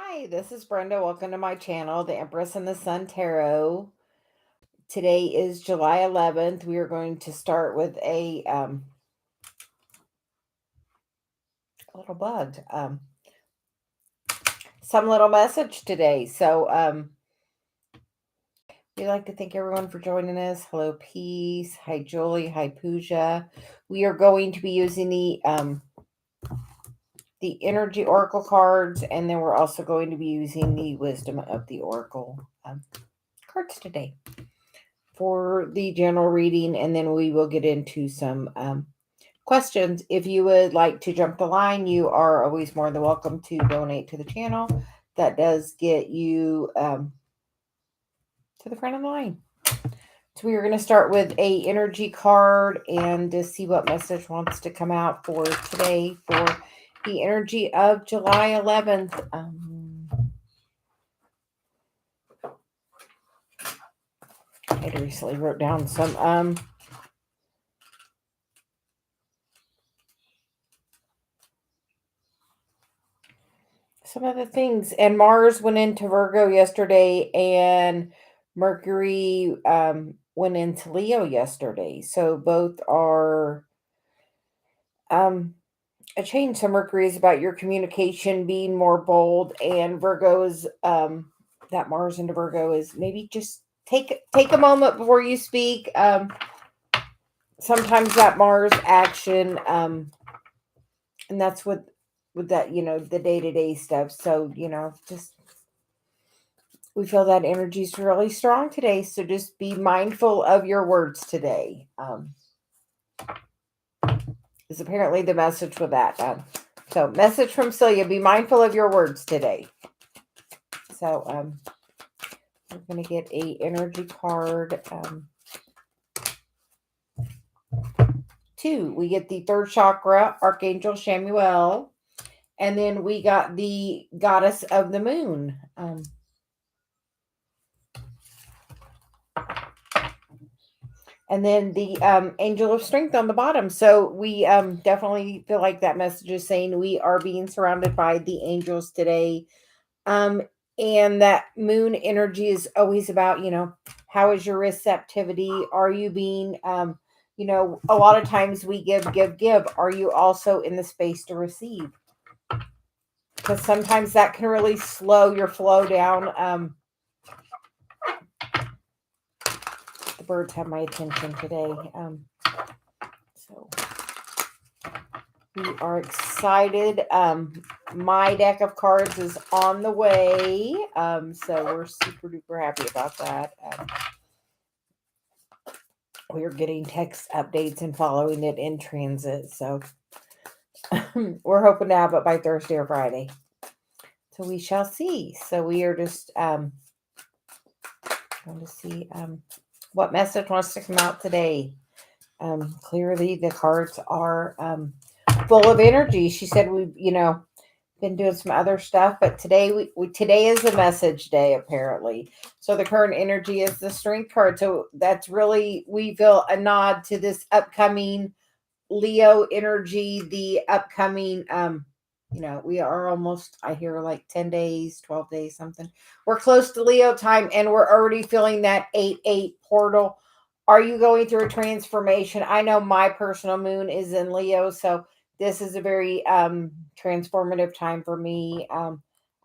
Hi, this is Brenda. Welcome to my channel, the Empress and the Sun Tarot. Today is July 11th. We are going to start with a little bug, some little message today. We'd like to thank everyone for joining us. Hello, Peace. Hi, Julie. Hi, Pooja. We are going to be using the energy oracle cards, and then we're also going to be using the wisdom of the oracle cards today for the general reading, and then we will get into some questions. If you would like to jump the line, you are always more than welcome to donate to the channel. That does get you to the front of the line. So we are going to start with a energy card and to see what message wants to come out for today for the energy of July 11th. I recently wrote down some of the things. And Mars went into Virgo yesterday, and Mercury went into Leo yesterday. So both are a change. So Mercury is about your communication being more bold, and Virgo is that Mars into Virgo is maybe just take a moment before you speak. Sometimes that Mars action, and that's with that, the day-to-day stuff. So, just we feel that energy is really strong today. So just be mindful of your words today. Is apparently the message for that. So message from Celia, be mindful of your words today. So we're going to get a energy card. 2. We get the third chakra, Archangel Chamuel. And then we got the goddess of the moon. And then the angel of strength on the bottom. So we definitely feel like that message is saying we are being surrounded by the angels today. And that moon energy is always about, how is your receptivity? Are you being, a lot of times we give. Are you also in the space to receive? Because sometimes that can really slow your flow down. The birds have my attention today. So we are excited. My deck of cards is on the way. So we're super duper happy about that. We are getting text updates and following it in transit. So we're hoping to have it by Thursday or Friday. So we shall see. So we are just going to see what message wants to come out today. Clearly the cards are full of energy. She said we've, been doing some other stuff, but today today is the message day apparently. So the current energy is the strength card. So that's really, we feel a nod to this upcoming Leo energy, the upcoming we are almost, I hear, like 10 days, 12 days, something. We're close to Leo time, and we're already feeling that 8-8 portal. Are you going through a transformation? I know my personal moon is in Leo, so this is a very transformative time for me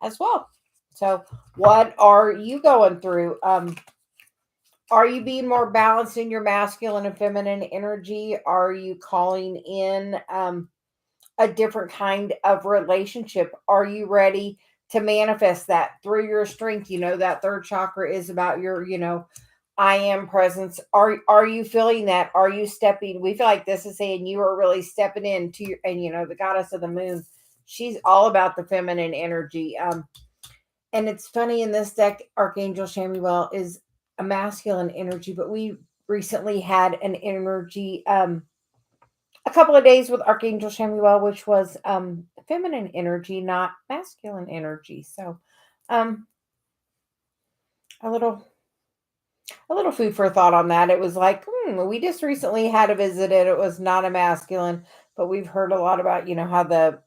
as well. So what are you going through? Are you being more balanced in your masculine and feminine energy? Are you calling in a different kind of relationship? Are you ready to manifest that through your strength? That third chakra is about your, I am presence. Are you feeling that? Are you stepping? We feel like this is saying you are really stepping into your, and the goddess of the moon, she's all about the feminine energy. And it's funny, in this deck, Archangel Chamuel is a masculine energy, but we recently had an energy, a couple of days with Archangel Chamuel, which was feminine energy, not masculine energy. So a little food for thought on that. It was like, we just recently had a visit and it was not a masculine, but we've heard a lot about, how the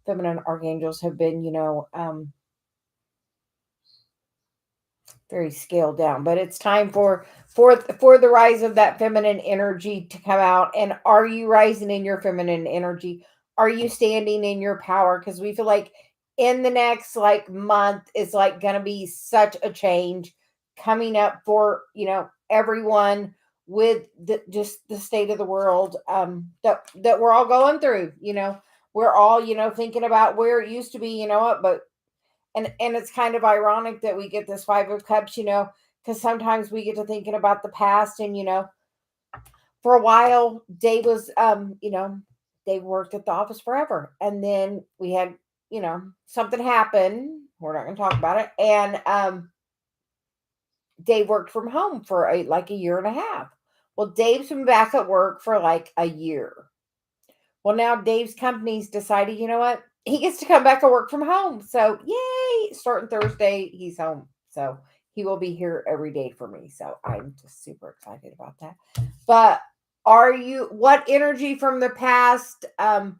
feminine archangels have been, very scaled down, but it's time for the rise of that feminine energy to come out. And are you rising in your feminine energy? Are you standing in your power? Because we feel like in the next like month is like gonna be such a change coming up for everyone with just the state of the world that we're all going through. We're all thinking about where it used to be, what, but and it's kind of ironic that we get this Five of Cups, because sometimes we get to thinking about the past. And for a while Dave was Dave worked at the office forever, and then we had something happen. We're not going to talk about it. And Dave worked from home for like a year and a half. Well, Dave's been back at work for like a year. Well, now Dave's company's decided, you know what? He gets to come back and work from home. So, yay! Starting Thursday, he's home. So, he will be here every day for me. So, I'm just super excited about that. But what energy from the past? I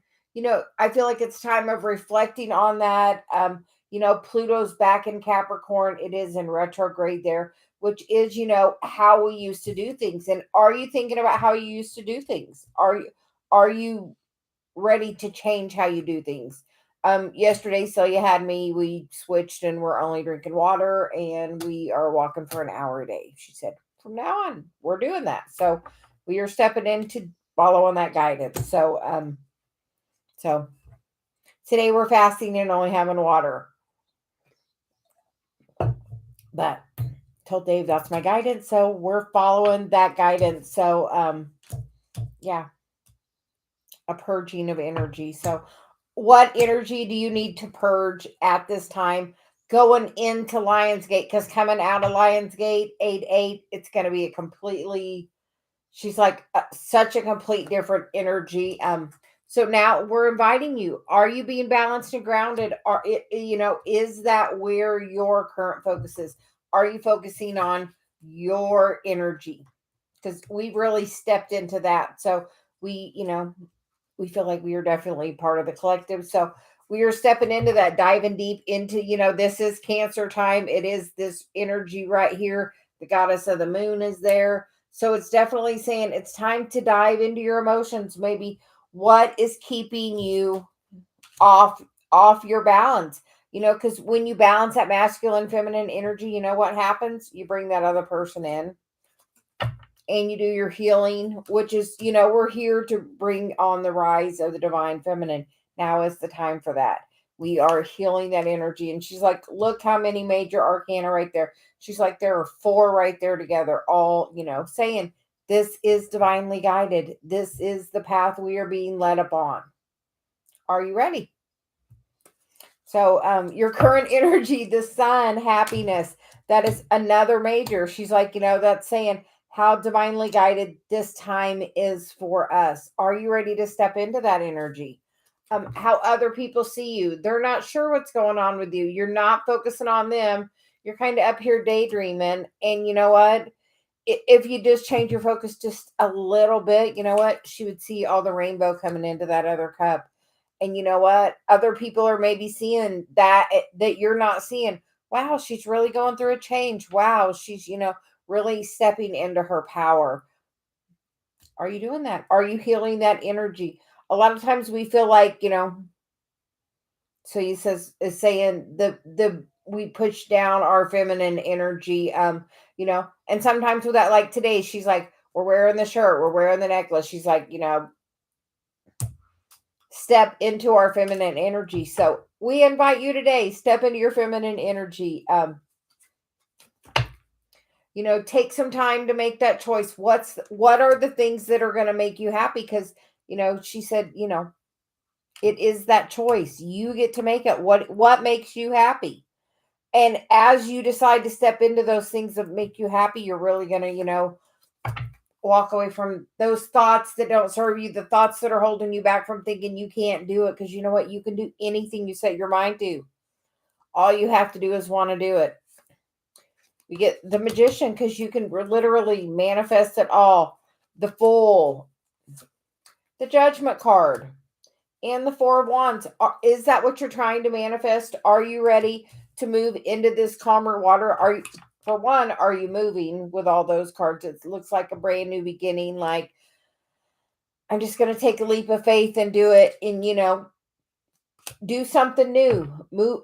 feel like it's time of reflecting on that. Pluto's back in Capricorn. It is in retrograde there, which is, how we used to do things. And are you thinking about how you used to do things? Are you ready to change how you do things? Yesterday, Celia had me. We switched and we're only drinking water and we are walking for an hour a day. She said, from now on, we're doing that. So we are stepping in to follow on that guidance. So today we're fasting and only having water. But told Dave that's my guidance. So we're following that guidance. So yeah, a purging of energy. So what energy do you need to purge at this time going into Lionsgate? Because coming out of Lionsgate 8-8, it's going to be a completely, she's like such a complete different energy. So now we're inviting you. Are you being balanced and grounded? Is that where your current focus is? Are you focusing on your energy? Because we've really stepped into that. So we feel like we are definitely part of the collective. So we are stepping into that, diving deep into, this is Cancer time. It is this energy right here. The goddess of the moon is there. So it's definitely saying it's time to dive into your emotions. Maybe what is keeping you off your balance? Because when you balance that masculine, feminine energy, you know what happens? You bring that other person in and you do your healing, which is, we're here to bring on the rise of the divine feminine. Now is the time for that. We are healing that energy. And she's like, look how many major arcana right there. She's like, there are 4 right there together, all, saying this is divinely guided. This is the path we are being led upon. Are you ready? So your current energy, the sun, happiness, that is another major. She's like, that's saying how divinely guided this time is for us. Are you ready to step into that energy? How other people see you. They're not sure what's going on with you. You're not focusing on them. You're kind of up here daydreaming. And you know what? If you just change your focus just a little bit, you know what? She would see all the rainbow coming into that other cup. And you know what? Other people are maybe seeing that you're not seeing. Wow, she's really going through a change. Wow, she's, really stepping into her power. Are you doing that? Are you healing that energy? A lot of times we feel like, so he says is saying the we push down our feminine energy, and sometimes with that, like today, she's like, we're wearing the shirt, we're wearing the necklace. She's like, step into our feminine energy. So we invite you today, step into your feminine energy. Take some time to make that choice. What are the things that are going to make you happy? Because, she said, it is that choice. You get to make it. What makes you happy? And as you decide to step into those things that make you happy, you're really going to, walk away from those thoughts that don't serve you, the thoughts that are holding you back from thinking you can't do it. Because you know what? You can do anything you set your mind to. All you have to do is want to do it. We get the Magician because you can literally manifest it all. The Fool, the Judgment card, and the Four of Wands. Is that what you're trying to manifest? Are you ready to move into this calmer water? for one, are you moving with all those cards? It looks like a brand new beginning. Like, I'm just going to take a leap of faith and do it and, do something new. Move.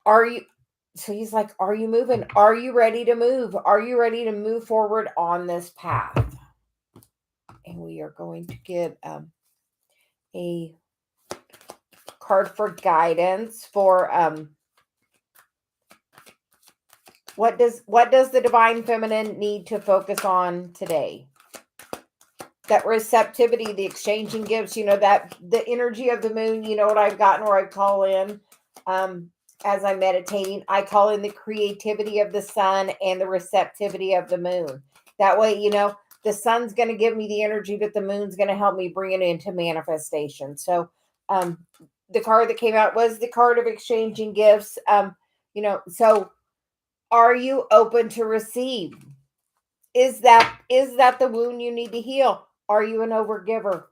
Are you? So he's like, are you moving? Are you ready to move? Are you ready to move forward on this path? And we are going to get a card for guidance for what does the divine feminine need to focus on today? That receptivity, the exchanging gifts, that the energy of the moon, what I've gotten where I call in as I'm meditating, I call in the creativity of the sun and the receptivity of the moon. That way, the sun's going to give me the energy, but the moon's going to help me bring it into manifestation. So the card that came out was the card of exchanging gifts. So are you open to receive? Is that the wound you need to heal? Are you an overgiver?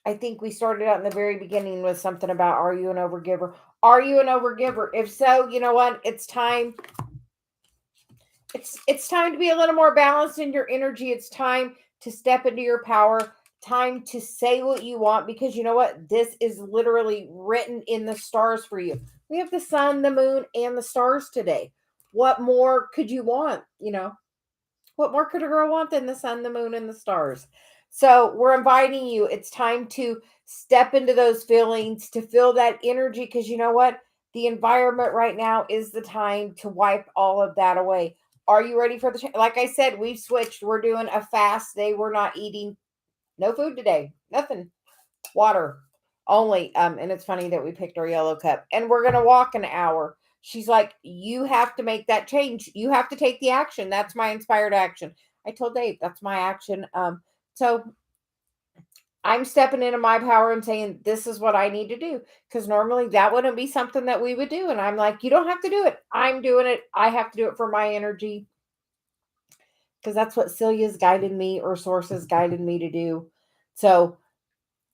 I think we started out in the very beginning with something about, are you an overgiver? Are you an overgiver? If so, you know what? It's time. It's time to be a little more balanced in your energy. It's time to step into your power. Time to say what you want, because you know what? This is literally written in the stars for you. We have the sun, the moon, and the stars today. What more could you want? What more could a girl want than the sun, the moon, and the stars? So we're inviting you. It's time to step into those feelings, to feel that energy, because you know what? The environment right now is the time to wipe all of that away. Are you ready for the like I said, we've switched. We're doing a fast day. We're not eating, no food today. Nothing. Water only. And it's funny that we picked our yellow cup. And we're gonna walk an hour. She's like, you have to make that change. You have to take the action. That's my inspired action. I told Dave, that's my action. So I'm stepping into my power and saying, this is what I need to do. Because normally that wouldn't be something that we would do. And I'm like, you don't have to do it. I'm doing it. I have to do it for my energy. Because that's what Celia's guided me, or sources guided me to do. So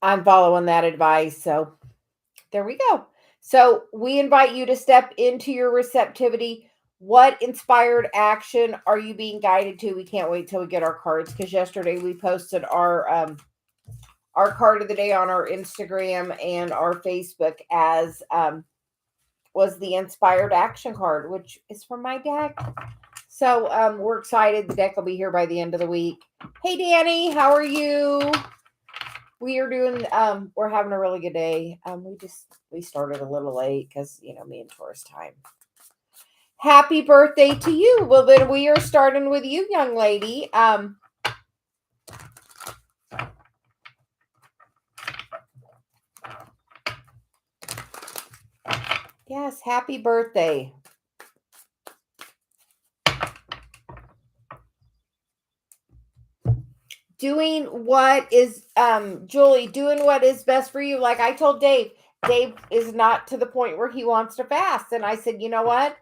I'm following that advice. So there we go. So we invite you to step into your receptivity. What inspired action are you being guided to? We can't wait till we get our cards, because yesterday we posted our card of the day on our Instagram and our Facebook as was the inspired action card, which is from my deck. So we're excited. The deck will be here by the end of the week. Hey Danny, how are you? We are doing we're having a really good day. We started a little late because me and Taurus time. Happy birthday to you. Well, then we are starting with you, young lady. Yes, happy birthday. Doing what is Julie, doing what is best for you. Like I told Dave is not to the point where he wants to fast. And I said, you know what?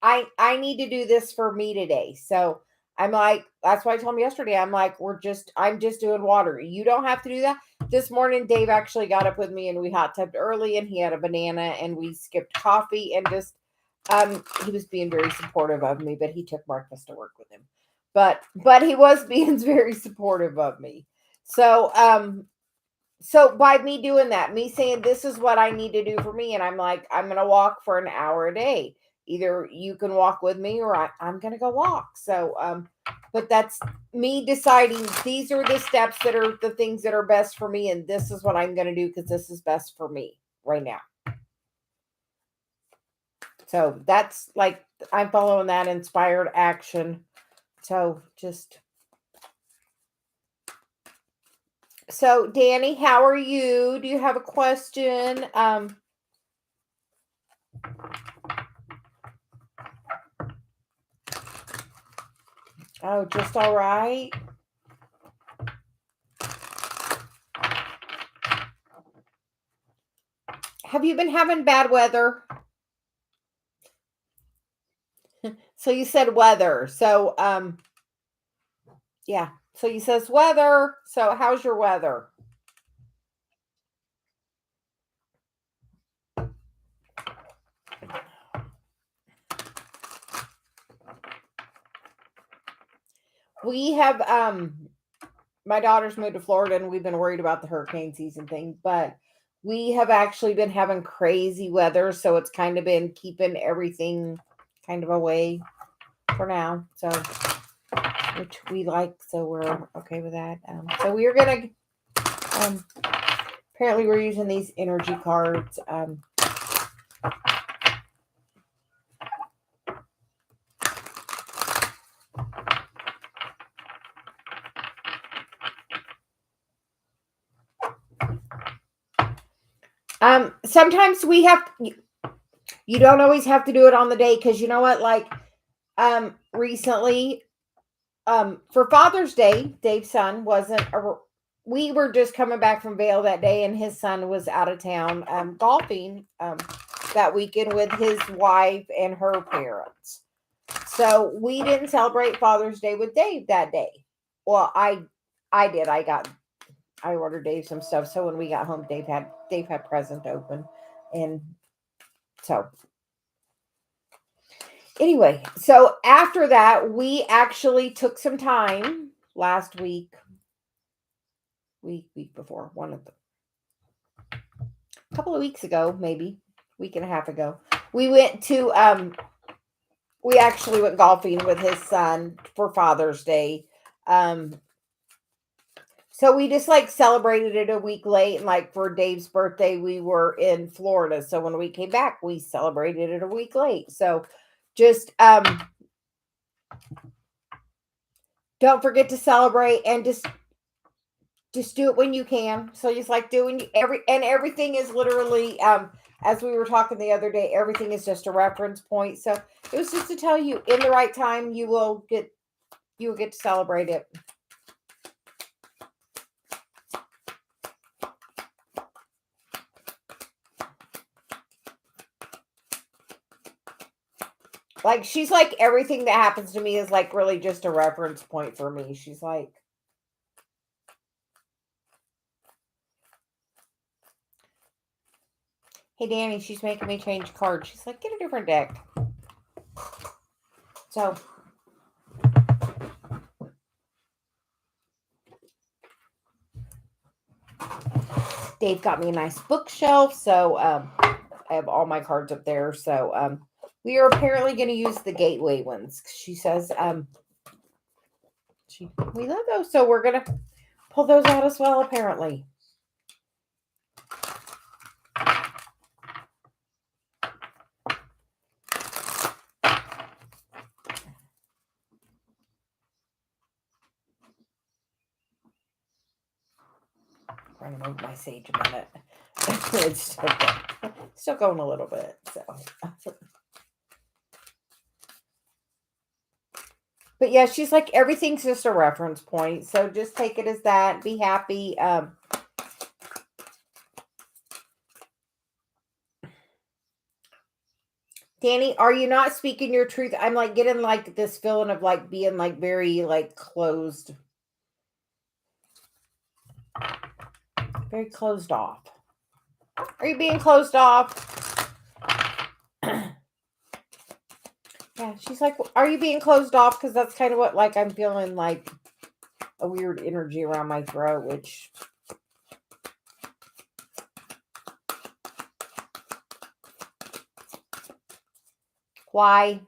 I need to do this for me today. So I'm like, that's why I told him yesterday. I'm like, I'm just doing water. You don't have to do that. This morning, Dave actually got up with me and we hot tubbed early, and he had a banana and we skipped coffee, and just, he was being very supportive of me, but he took breakfast to work with him. But he was being very supportive of me. So by me doing that, me saying this is what I need to do for me, and I'm like, I'm going to walk for an hour a day. Either you can walk with me, or I'm going to go walk. So, but that's me deciding these are the steps that are the things that are best for me, and this is what I'm going to do because this is best for me right now. So that's like, I'm following that inspired action. So Danny, how are you? Do you have a question? Oh, just all right. Have you been having bad weather? So you said weather. So yeah. So you says weather. So how's your weather? We have my daughter's moved to Florida and we've been worried about the hurricane season thing, but we have actually been having crazy weather, so it's kind of been keeping everything kind of away for now. So, which we like, so we're okay with that. So we are gonna apparently we're using these energy cards. Sometimes we have, you don't always have to do it on the day, because you know what, like recently, for Father's Day, Dave's son wasn't we were just coming back from Vail that day, and his son was out of town golfing that weekend with his wife and her parents. So we didn't celebrate Father's Day with Dave that day. Well, I did. I ordered Dave some stuff, so when we got home, Dave had present open, and so anyway, so after that, we actually took some time last week before, a couple of weeks ago, maybe week and a half ago, we went to we actually went golfing with his son for Father's Day. So we just like celebrated it a week late, and like for Dave's birthday, we were in Florida. So when we came back, we celebrated it a week late. So just don't forget to celebrate, and just do it when you can. So just like doing everything is literally as we were talking the other day, everything is just a reference point. So it was just to tell you, in the right time, you will get to celebrate it. Like, she's like, everything that happens to me is like really just a reference point for me. She's like, hey, Danny, she's making me change cards. She's like, get a different deck. So, Dave got me a nice bookshelf. So, I have all my cards up there. So, we are apparently going to use the gateway ones. She says, we love those. So, we're going to pull those out as well, apparently. I'm going to move my sage a minute. It's still going a little bit. So, but yeah, she's like, everything's just a reference point. So just take it as that. Be happy. Danny, are you not speaking your truth? I'm like getting like this feeling of like being like very like closed. Very closed off. Are you being closed off? Yeah, she's like, are you being closed off? Because that's kind of what, like, I'm feeling like a weird energy around my throat, which... Why?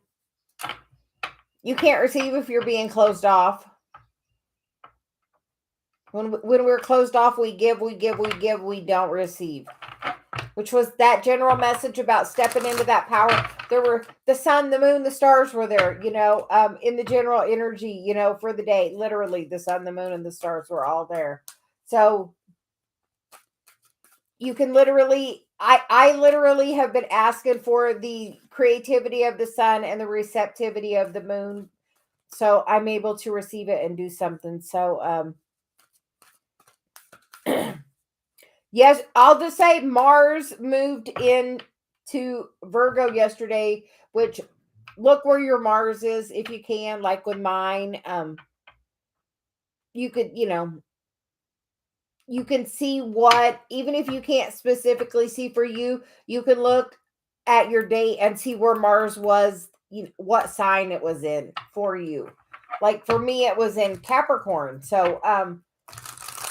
You can't receive if you're being closed off. When we're closed off, we give, we don't receive. Which was that general message about stepping into that power. There were the sun, the moon, the stars were there, in the general energy, for the day. Literally, the sun, the moon, and the stars were all there. So you can literally, I literally have been asking for the creativity of the sun and the receptivity of the moon. So I'm able to receive it and do something. So, yes, I'll just say Mars moved in to Virgo yesterday, which, look where your Mars is if you can, like with mine. You could, you can see what, even if you can't specifically see for you, you can look at your date and see where Mars was, what sign it was in for you. Like for me, it was in Capricorn. So,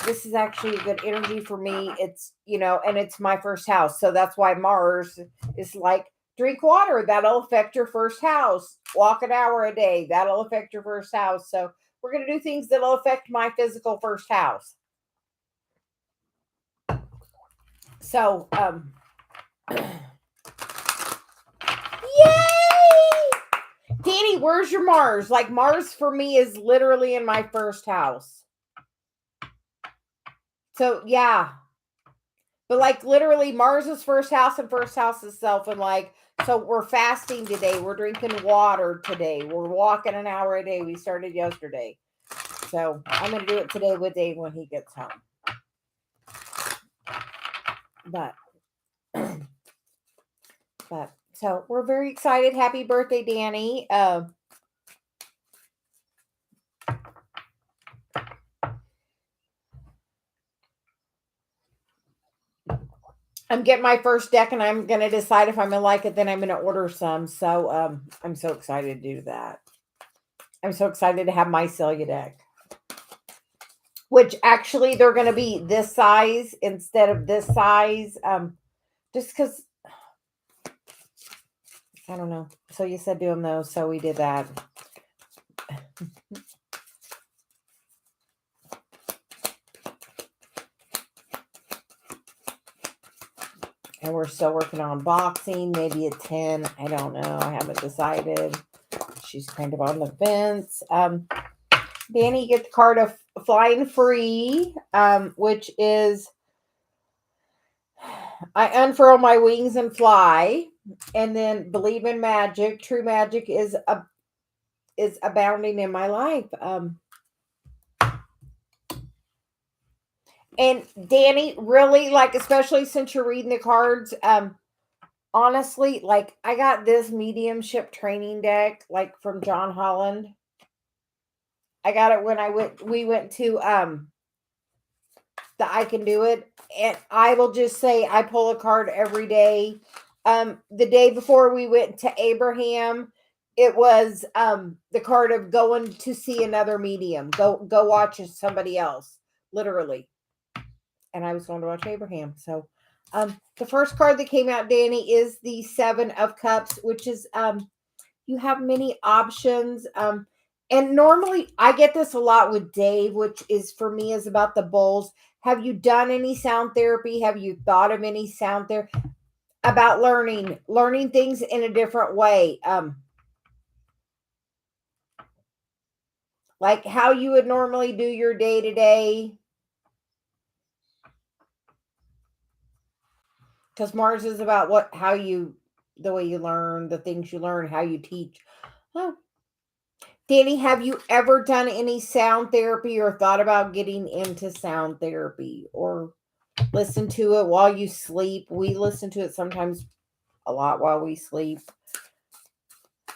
this is actually a good energy for me. It's, and it's my first house. So that's why Mars is like, drink water. That'll affect your first house. Walk an hour a day. That'll affect your first house. So we're going to do things that'll affect my physical first house. So, yay! Danny, where's your Mars? Like Mars for me is literally in my first house. So yeah. But like literally Mars is first house and first house itself. And like, so we're fasting today. We're drinking water today. We're walking an hour a day. We started yesterday. So I'm going to do it today with Dave when he gets home. But so we're very excited. Happy birthday, Danny. I'm getting my first deck and I'm going to decide if I'm going to like it. Then I'm going to order some. So I'm so excited to do that. I'm so excited to have my Celia deck. Which actually they're going to be this size instead of this size. Just because, I don't know. So you said do them those. So we did that. And we're still working on boxing, maybe a 10. I don't know. I haven't decided. She's kind of on the fence. Danny, you get the card of Flying Free, which is I unfurl my wings and fly. And then Believe in Magic. True magic is abounding in my life. And Danny, really, like, especially since you're reading the cards, honestly, like, I got this mediumship training deck, like, from John Holland. I got it when we went to, the I Can Do It. And I will just say, I pull a card every day. The day before we went to Abraham, it was, the card of going to see another medium. Go watch somebody else, literally. And I was going to watch Abraham. So, the first card that came out, Danny, is the 7 of Cups, which is, you have many options. And normally I get this a lot with Dave, which is for me is about the bowls. Have you done any sound therapy? Have you thought of any sound therapy? About learning things in a different way. Like how you would normally do your day to day. Because Mars is about the way you learn, the things you learn, how you teach. Oh. Danny, have you ever done any sound therapy or thought about getting into sound therapy or listen to it while you sleep? We listen to it sometimes a lot while we sleep.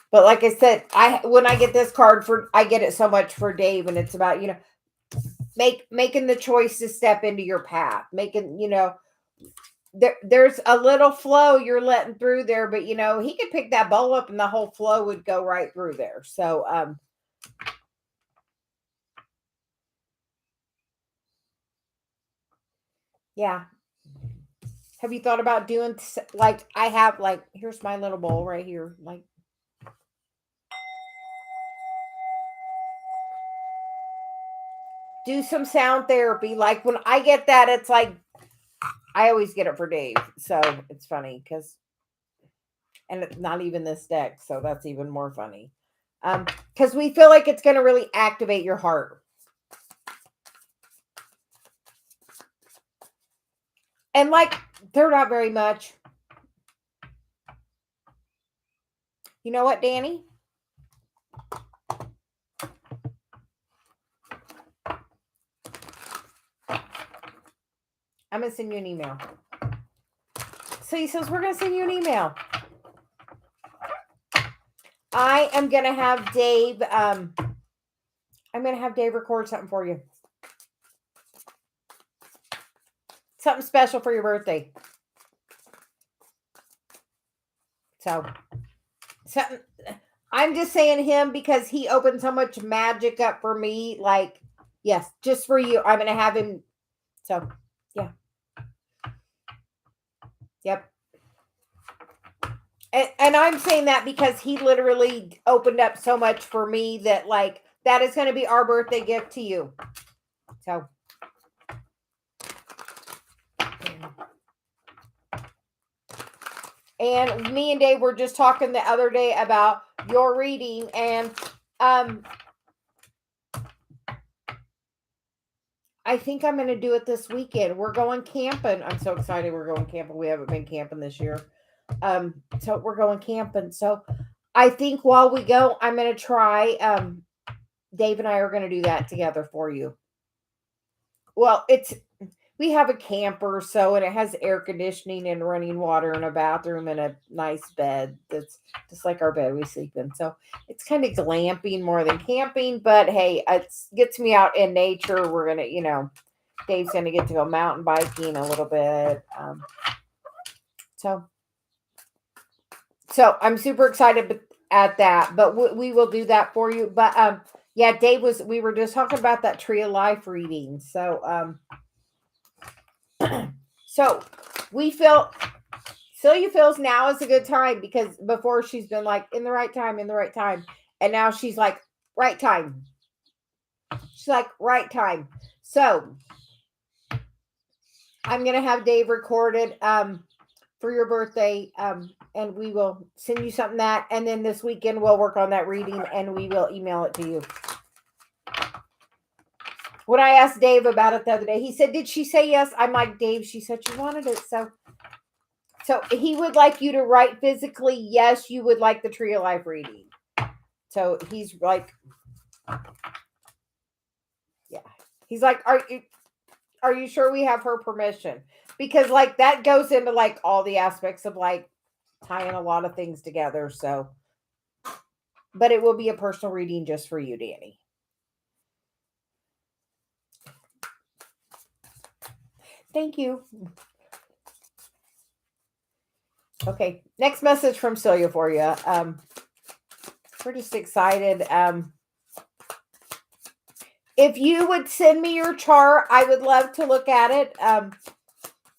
But like I said, when I get this card I get it so much for Dave, and it's about, making the choice to step into your path, making, there's a little flow you're letting through there, but he could pick that bowl up and the whole flow would go right through there. So, yeah. Have you thought about doing like I have, like, here's my little bowl right here, like, do some sound therapy. Like when I get that, it's like I always get it for Dave. So it's funny and it's not even this deck, so that's even more funny. Because we feel like it's going to really activate your heart. And like, they're not very much. You know what, Danny? I'm going to send you an email. So he says, we're going to send you an email. I am going to have Dave, record something for you. Something special for your birthday. So, something, I'm just saying him because he opened so much magic up for me. Like, yes, just for you. I'm going to have him. So, yeah. Yep. And I'm saying that because he literally opened up so much for me that, like, that is going to be our birthday gift to you. So, and me and Dave were just talking the other day about your reading, and I think I'm going to do it this weekend. We're going camping. I'm so excited we're going camping. We haven't been camping this year. So we're going camping. So I think while we go, I'm going to try, Dave and I are going to do that together for you. Well, we have a camper, so, and it has air conditioning and running water and a bathroom and a nice bed that's just like our bed we sleep in. So it's kind of glamping more than camping, but hey, it gets me out in nature. We're going to, Dave's going to get to go mountain biking a little bit. So I'm super excited at that, but we will do that for you. But yeah, we were just talking about that Tree of Life reading. So so we feel Celia feels now is a good time, because before she's been like in the right time, and now she's like right time. She's like right time. So I'm gonna have Dave recorded for your birthday, and we will send you something and then this weekend we'll work on that reading and we will email it to you. When I asked Dave about it the other day, he said, "Did she say yes?" I'm like, "Dave, she said she wanted it." So he would like you to write physically, yes, you would like the Tree of Life reading. So he's like, yeah. He's like, are you sure we have her permission? Because like that goes into like all the aspects of like tying a lot of things together. So, but it will be a personal reading just for you, Danny. Thank you. Okay, next message from Celia for you. We're just excited. If you would send me your chart, I would love to look at it.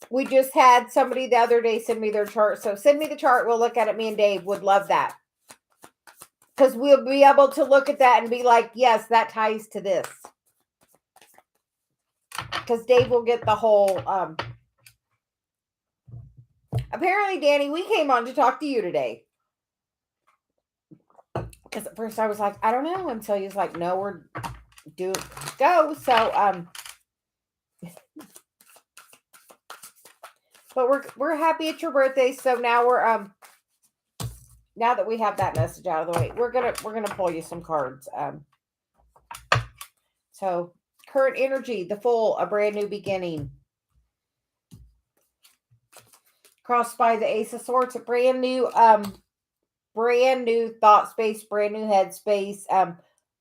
We just had somebody the other day send me their chart. So send me the chart. We'll look at it. Me and Dave would love that. Because we'll be able to look at that and be like, yes, that ties to this. Because Dave will get the whole... Apparently, Danny, we came on to talk to you today. Because at first I was like, I don't know. And Celia's like, no, go. So, but we're happy it's your birthday. So now now that we have that message out of the way, we're gonna pull you some cards. So current energy, the Fool, a brand new beginning. Crossed by the Ace of Swords, a brand new thought space, brand new head space,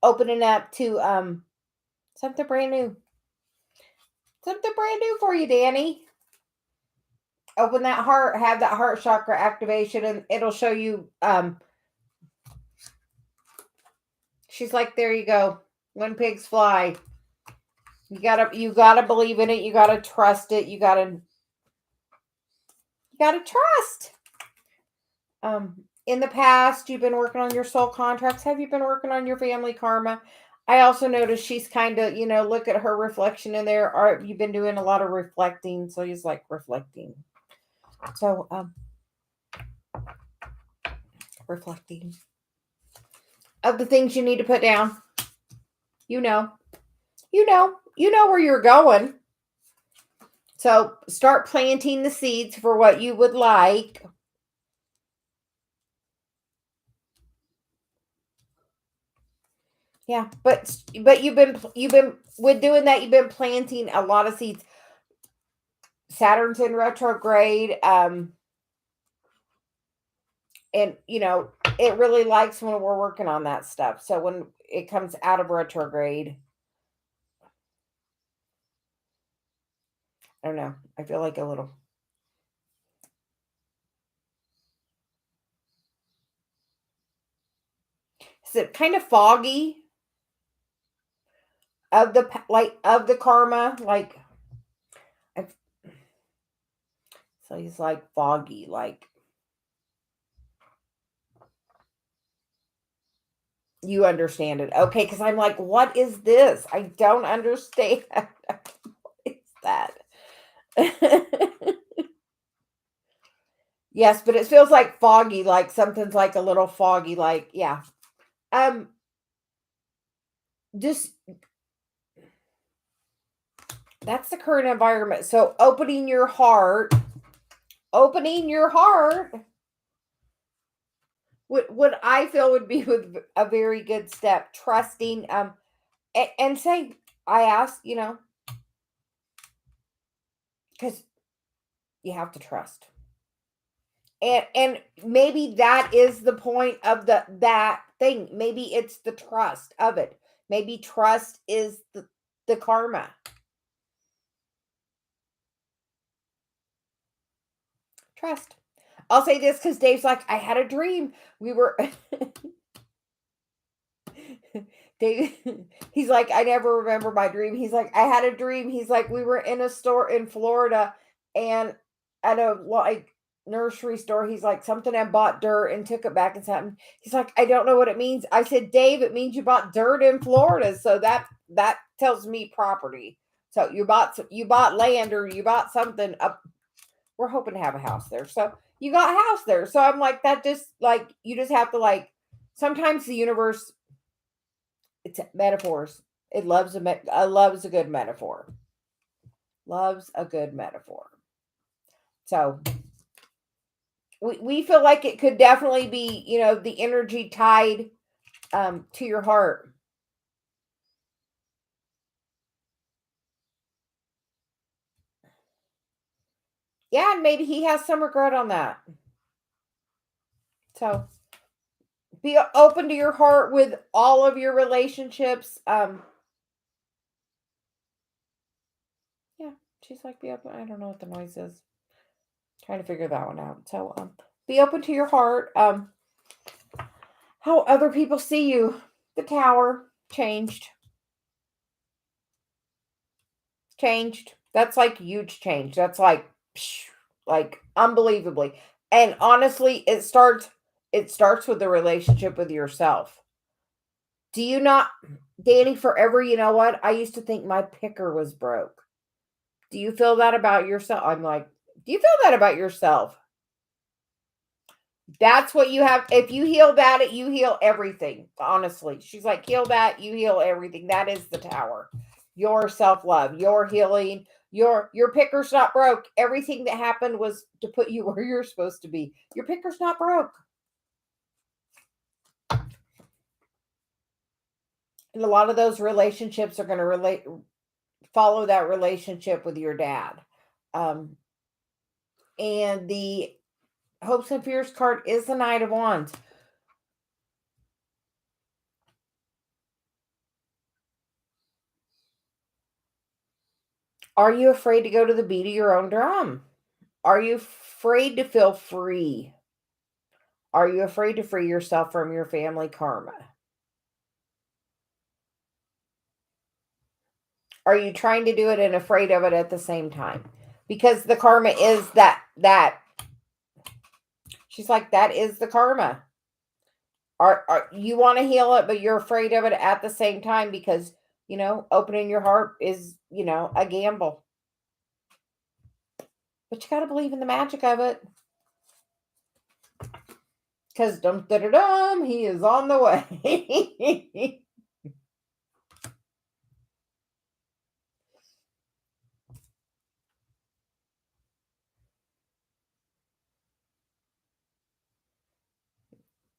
opening up to something brand new. Something brand new for you, Danny. Open that heart, have that heart chakra activation, and it'll show you. She's like, there you go. When pigs fly. You gotta believe in it. You gotta trust it. You gotta trust. In the past, you've been working on your soul contracts. Have you been working on your family karma? I also noticed she's kind of, look at her reflection in there. Or you've been doing a lot of reflecting. So he's like reflecting. So, reflecting of the things you need to put down. You know where you're going. So start planting the seeds for what you would like. Yeah, but you've been with doing that, you've been planting a lot of seeds. Saturn's in retrograde, and it really likes when we're working on that stuff. So when it comes out of retrograde, I don't know. I feel like a little. kind of foggy of of the karma, like I- so he's like foggy, like you understand it. Okay, because I'm like, what is this? I don't understand. What is that? Yes, but it feels like foggy, like something's like a little foggy, like, yeah. Um, just that's the current environment. So opening your heart, what I feel would be with a very good step, trusting, and saying, I ask, because you have to trust. And maybe that is the point of that thing. Maybe it's the trust of it. Maybe trust is the karma. Trust. I'll say this because Dave's like, I had a dream. We were Dave, he's like, I never remember my dream. He's like, I had a dream. He's like, we were in a store in Florida and at a like nursery store. He's like, something I bought dirt and took it back and something. He's like, I don't know what it means. I said, Dave, it means you bought dirt in Florida. So that tells me property. So you bought land or you bought something up. We're hoping to have a house there. So you got a house there. So I'm like, that just like you just have to like sometimes the universe, it's metaphors. It loves a good metaphor. Loves a good metaphor. So we feel like it could definitely be, the energy tied to your heart. Yeah, and maybe he has some regret on that. So be open to your heart with all of your relationships. Yeah, she's like, be open. I don't know what the noise is. Trying to figure that one out. So be open to your heart. How other people see you. The tower changed. Changed. That's like huge change. That's like psh, like unbelievably. And honestly, it starts with the relationship with yourself. Do you not, Danny, forever, you know what? I used to think my picker was broke. Do you feel that about yourself? I'm like, do you feel that about yourself? That's what you have. If you heal that, you heal everything. Honestly, she's like, heal that, you heal everything. That is the tower. Your self love, your healing, your picker's not broke. Everything that happened was to put you where you're supposed to be. Your picker's not broke. And a lot of those relationships are going to follow that relationship with your dad. Um, and the hopes and fears card is the Knight of Wands. Are you afraid to go to the beat of your own drum? Are you afraid to feel free? Are you afraid to free yourself from your family karma? Are you trying to do it and afraid of it at the same time? Because the karma is that she's like, that is the karma. Are you want to heal it, but you're afraid of it at the same time because opening your heart is a gamble. But you got to believe in the magic of it. Because dum da da dum, he is on the way.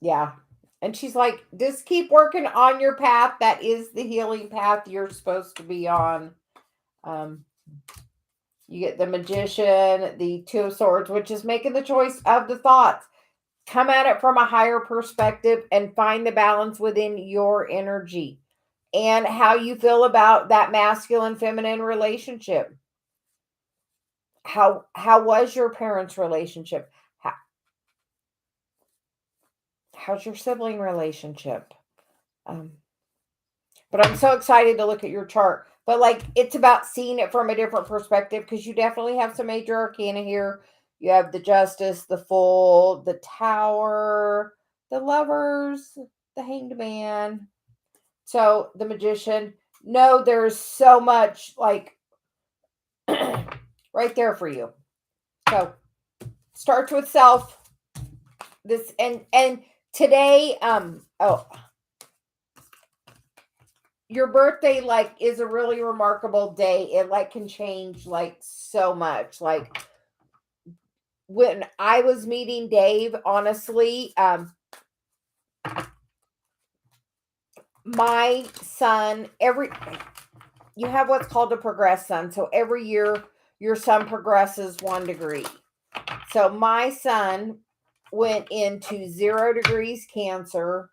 Yeah. And she's like, just keep working on your path. That is the healing path you're supposed to be on. Um, you get the Magician, the Two of Swords, which is making the choice of the thoughts. Come at it from a higher perspective and find the balance within your energy and how you feel about that masculine feminine relationship. How was your parents' relationship? How's your sibling relationship? But I'm so excited to look at your chart. But like, it's about seeing it from a different perspective because you definitely have some major arcana here. You have the Justice, the Fool, the Tower, the Lovers, the Hanged Man. So the Magician. No, there's so much like right there for you. So starts with self. This and today, your birthday like is a really remarkable day. It like can change like so much. Like when I was meeting Dave, honestly, my son, you have what's called a progress sun. So every year your sun progresses 1 degree. So my son went into 0 degrees Cancer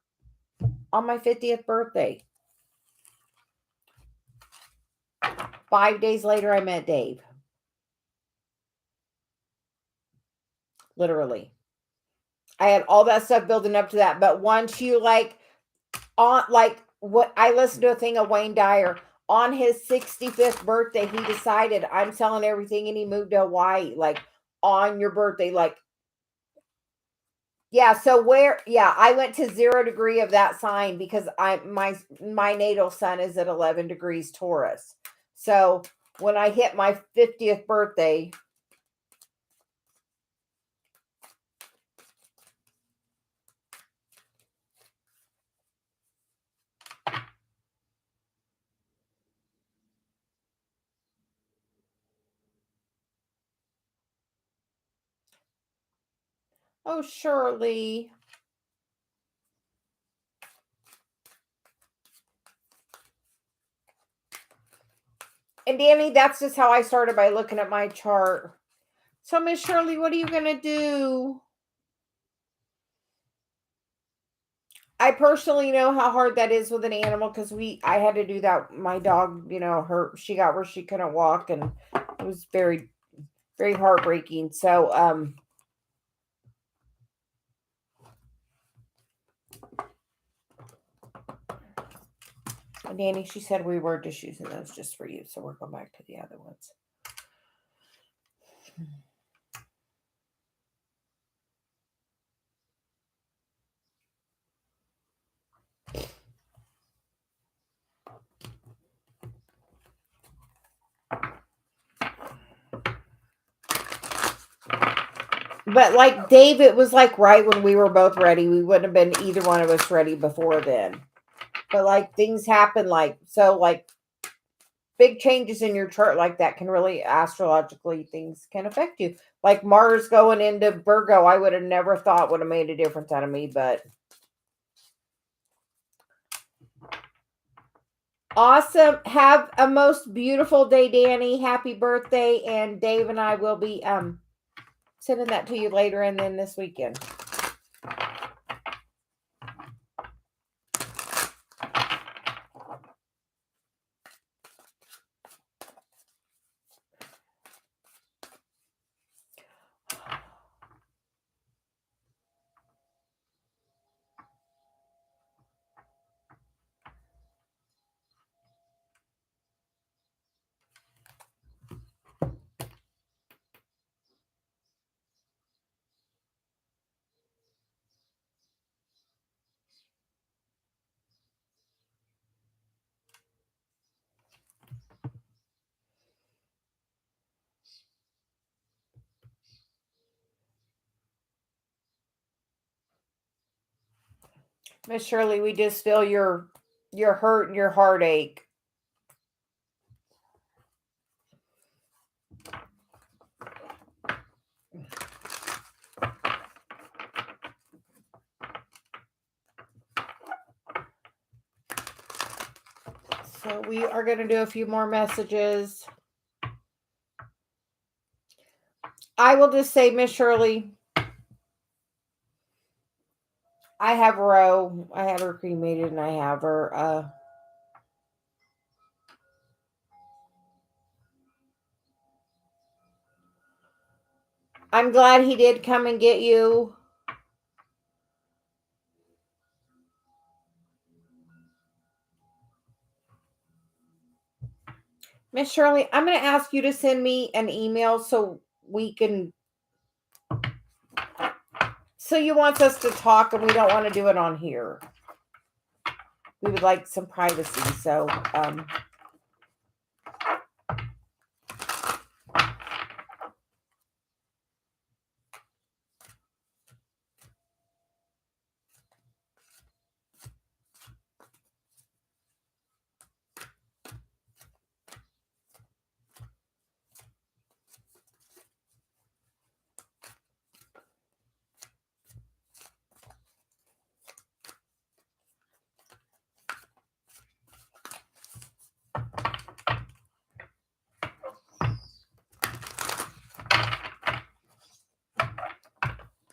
on my 50th birthday. 5 days later, I met Dave. Literally. I had all that stuff building up to that. But once you like what I listened to a thing of Wayne Dyer on his 65th birthday, he decided I'm selling everything and he moved to Hawaii, like on your birthday. Like, yeah, so I went to 0 degree of that sign because my natal sun is at 11 degrees Taurus. So when I hit my 50th birthday, oh, Shirley. And Danny, that's just how I started by looking at my chart. So, Miss Shirley, what are you going to do? I personally know how hard that is with an animal because I had to do that. My dog, she got where she couldn't walk and it was very, very heartbreaking. So, Danny, she said we were just using those just for you. So we're going back to the other ones. But like Dave, it was like right when we were both ready. We wouldn't have been either one of us ready before then. But like things happen like big changes in your chart like that can really astrologically things can affect you. Like Mars going into Virgo, I would have never thought would have made a difference out of me, but awesome. Have a most beautiful day, Danny. Happy birthday. And Dave and I will be sending that to you later and then this weekend. Miss Shirley, we just feel your hurt and your heartache. So we are going to do a few more messages. I will just say, Miss Shirley, I have Ro. I had her cremated and I have her I'm glad he did come and get you. Miss Shirley, I'm going to ask you to send me an email so we can. So you want us to talk, and we don't want to do it on here. We would like some privacy. So,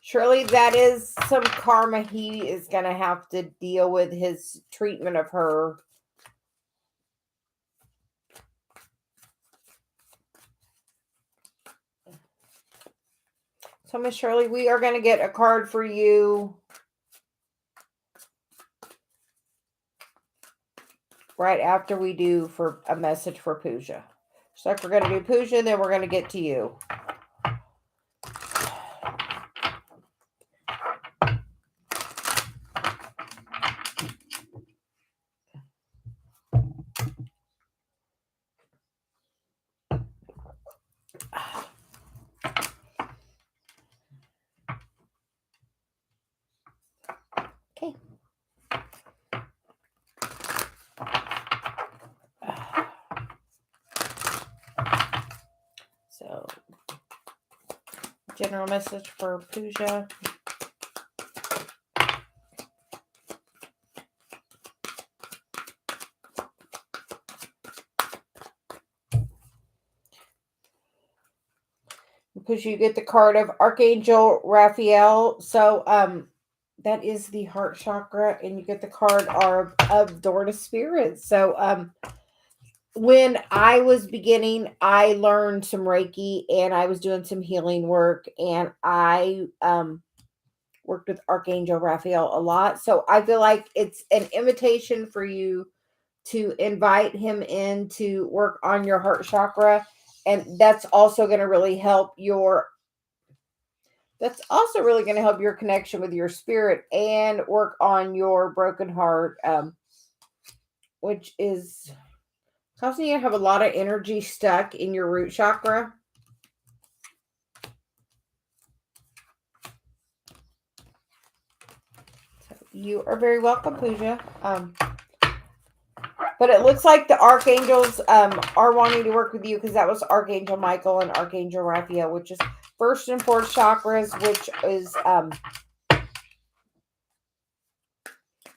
surely that is some karma he is going to have to deal with his treatment of her. So, Miss Shirley, we are going to get a card for you right after we do for a message for Pooja. So we're going to do Pooja, then we're going to get to you. Okay. So, general message for Pooja. Because you get the card of Archangel Raphael. So, that is the heart chakra, and you get the card of Door to Spirit. So, when I was beginning, I learned some Reiki, and I was doing some healing work, and I worked with Archangel Raphael a lot. So I feel like it's an invitation for you to invite him in to work on your heart chakra, and that's also going to really help your connection with your spirit and work on your broken heart, which is causing you to have a lot of energy stuck in your root chakra. So you are very welcome, Pooja. But it looks like the archangels are wanting to work with you, because that was Archangel Michael and Archangel Raphael, which is first and fourth chakras, which is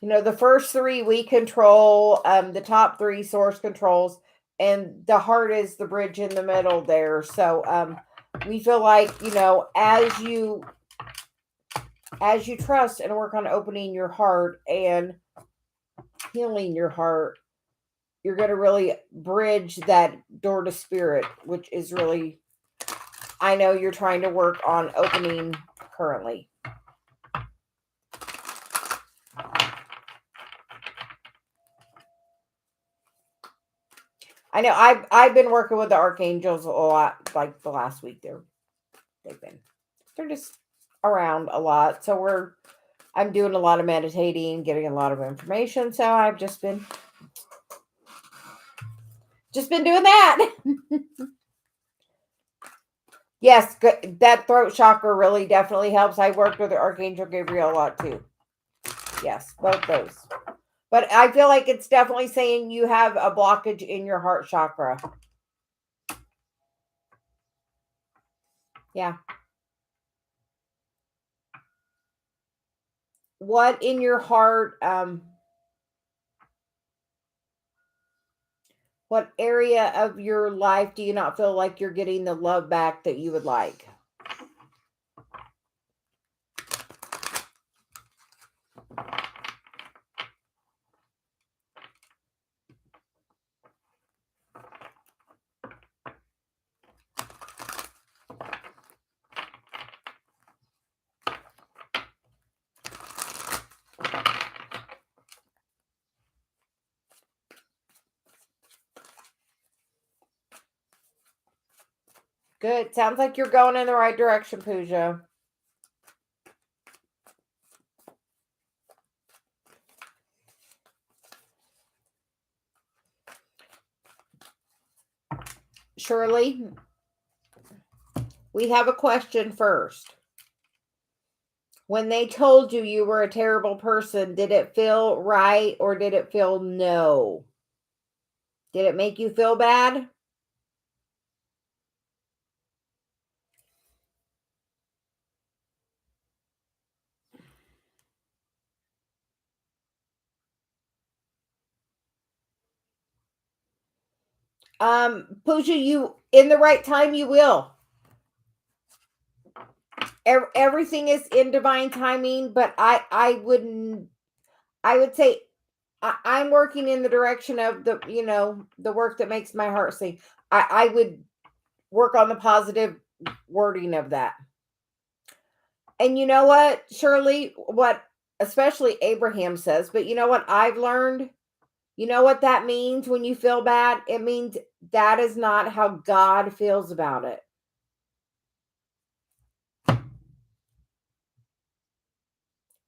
the first three we control, the top three source controls, and the heart is the bridge in the middle there. So we feel like, as you trust and work on opening your heart and healing your heart, you're going to really bridge that door to spirit, which is really, I know you're trying to work on opening currently. I know I've been working with the archangels a lot, like the last week. They're just around a lot. So I'm doing a lot of meditating, getting a lot of information. So I've just been doing that. Yes, good. That throat chakra really definitely helps. I worked with the Archangel Gabriel a lot too. Yes, both those. But I feel like it's definitely saying you have a blockage in your heart chakra. Yeah. What in your heart, what area of your life do you not feel like you're getting the love back that you would like? Good. Sounds like you're going in the right direction, Pooja. Shirley, we have a question first. When they told you you were a terrible person, did it feel right or did it feel no? Did it make you feel bad? Pooja, you in the right time you will. Everything is in divine timing, but I would say I'm working in the direction of the work that makes my heart sing. I would work on the positive wording of that. And you know what, Shirley, what especially Abraham says, but you know what I've learned? You know what that means when you feel bad? It means that is not how God feels about it.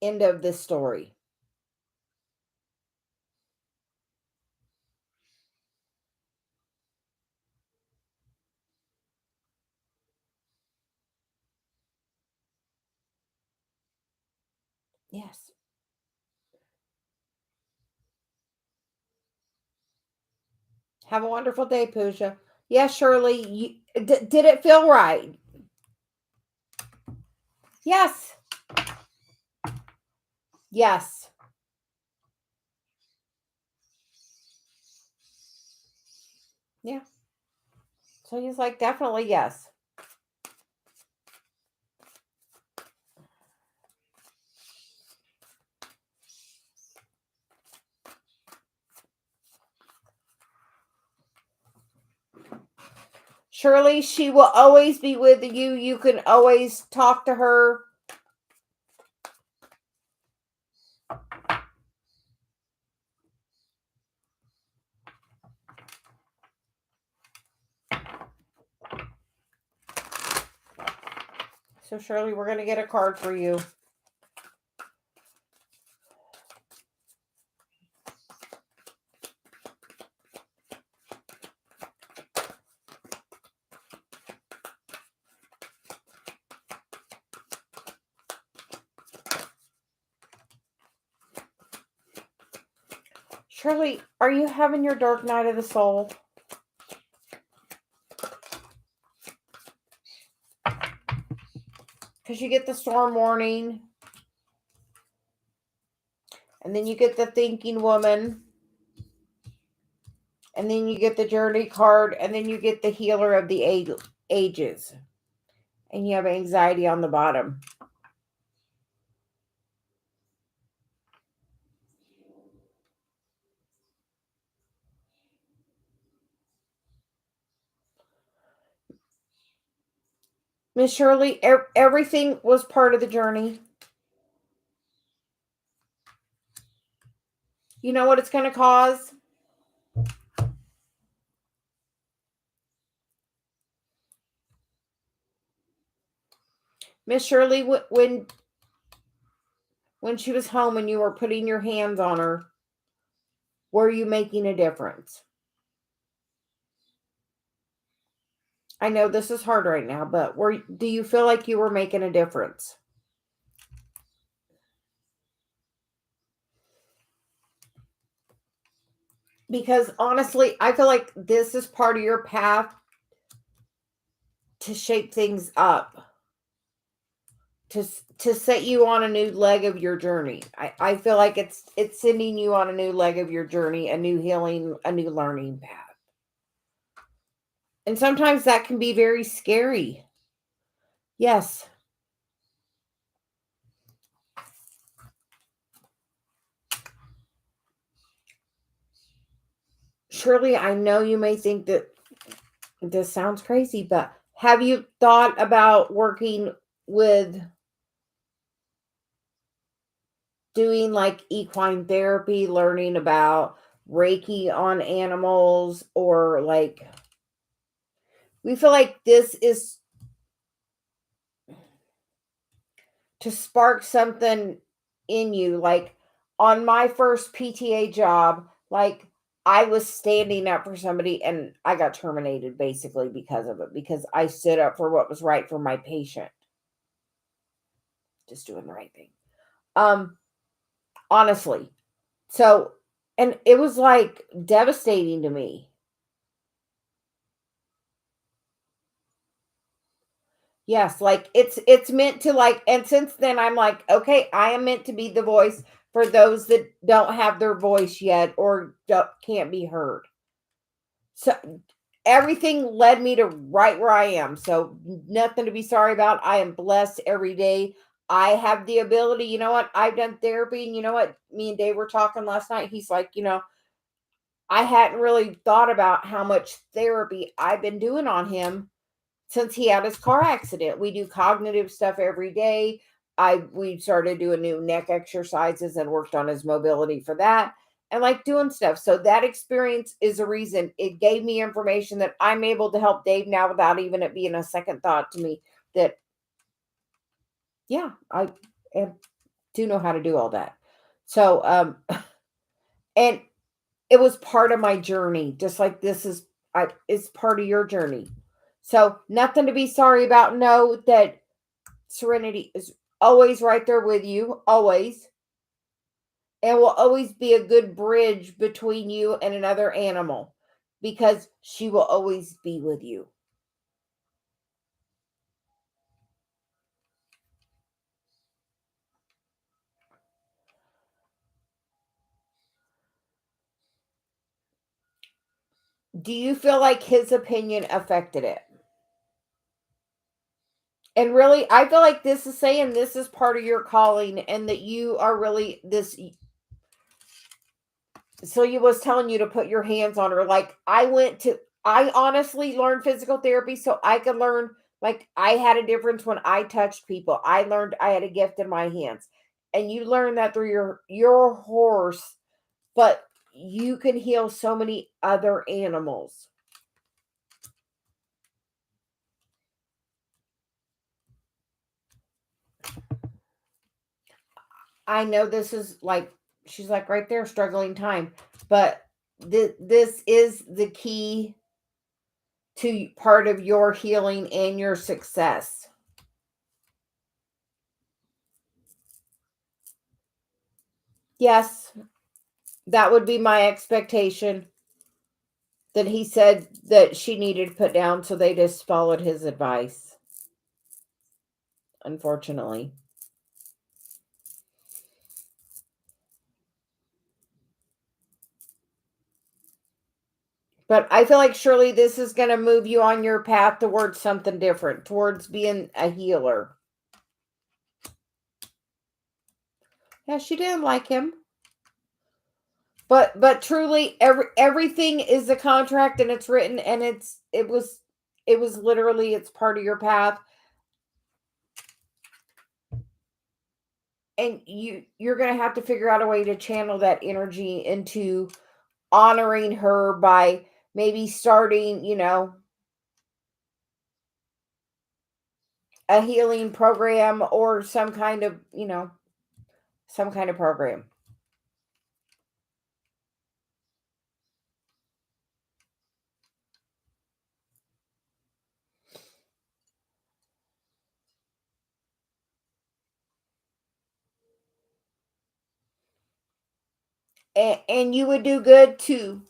End of this story. Yes. Have a wonderful day, Pooja. Yes, Shirley. Did it feel right? Yes. Yes. Yeah. So he's like, definitely yes. Shirley, she will always be with you. You can always talk to her. So, Shirley, we're going to get a card for you. Shirley, are you having your dark night of the soul? Because you get the storm warning. And then you get the thinking woman. And then you get the journey card. And then you get the healer of the ages. And you have anxiety on the bottom. Miss Shirley, everything was part of the journey. You know what it's going to cause? Miss Shirley, when she was home and you were putting your hands on her, were you making a difference? I know this is hard right now, but do you feel like you were making a difference? Because honestly, I feel like this is part of your path to shape things up, to set you on a new leg of your journey. I feel like it's sending you on a new leg of your journey, a new healing, a new learning path. And sometimes that can be very scary. Yes. Shirley, I know you may think that this sounds crazy, but have you thought about working with doing like equine therapy, learning about Reiki on animals, or like we feel like this is to spark something in you. Like on my first PTA job, like I was standing up for somebody and I got terminated basically because of it, because I stood up for what was right for my patient. Just doing the right thing. Um, honestly. So, and it was like devastating to me. Yes, like it's meant to like, and since then I'm like, okay, I am meant to be the voice for those that don't have their voice yet or can't be heard. So everything led me to right where I am. So nothing to be sorry about. I am blessed every day. I have the ability, you know what? I've done therapy, and you know what? Me and Dave were talking last night. He's like, I hadn't really thought about how much therapy I've been doing on him since he had his car accident. We do cognitive stuff every day. We started doing new neck exercises and worked on his mobility for that, and like doing stuff. So that experience is a reason it gave me information that I'm able to help Dave now without even it being a second thought to me that yeah, I do know how to do all that. So and it was part of my journey, just like this is part of your journey. So nothing to be sorry about. Know that Serenity is always right there with you, always, and will always be a good bridge between you and another animal because she will always be with you. Do you feel like his opinion affected it? And really, I feel like this is saying this is part of your calling and that you are really this. Celia was telling you to put your hands on her. Like I honestly learned physical therapy so I could learn. Like I had a difference when I touched people. I learned I had a gift in my hands, and you learn that through your horse. But you can heal so many other animals. I know this is like she's like right there, struggling time, but this is the key to part of your healing and your success. Yes, that would be my expectation, that he said that she needed to put down, so they just followed his advice, unfortunately. But I feel like surely this is going to move you on your path towards something different, towards being a healer. Yeah, she didn't like him. But truly everything is a contract, and it's written, and it was literally it's part of your path, and you're going to have to figure out a way to channel that energy into honoring her by maybe starting, a healing program or some kind of program. And you would do good to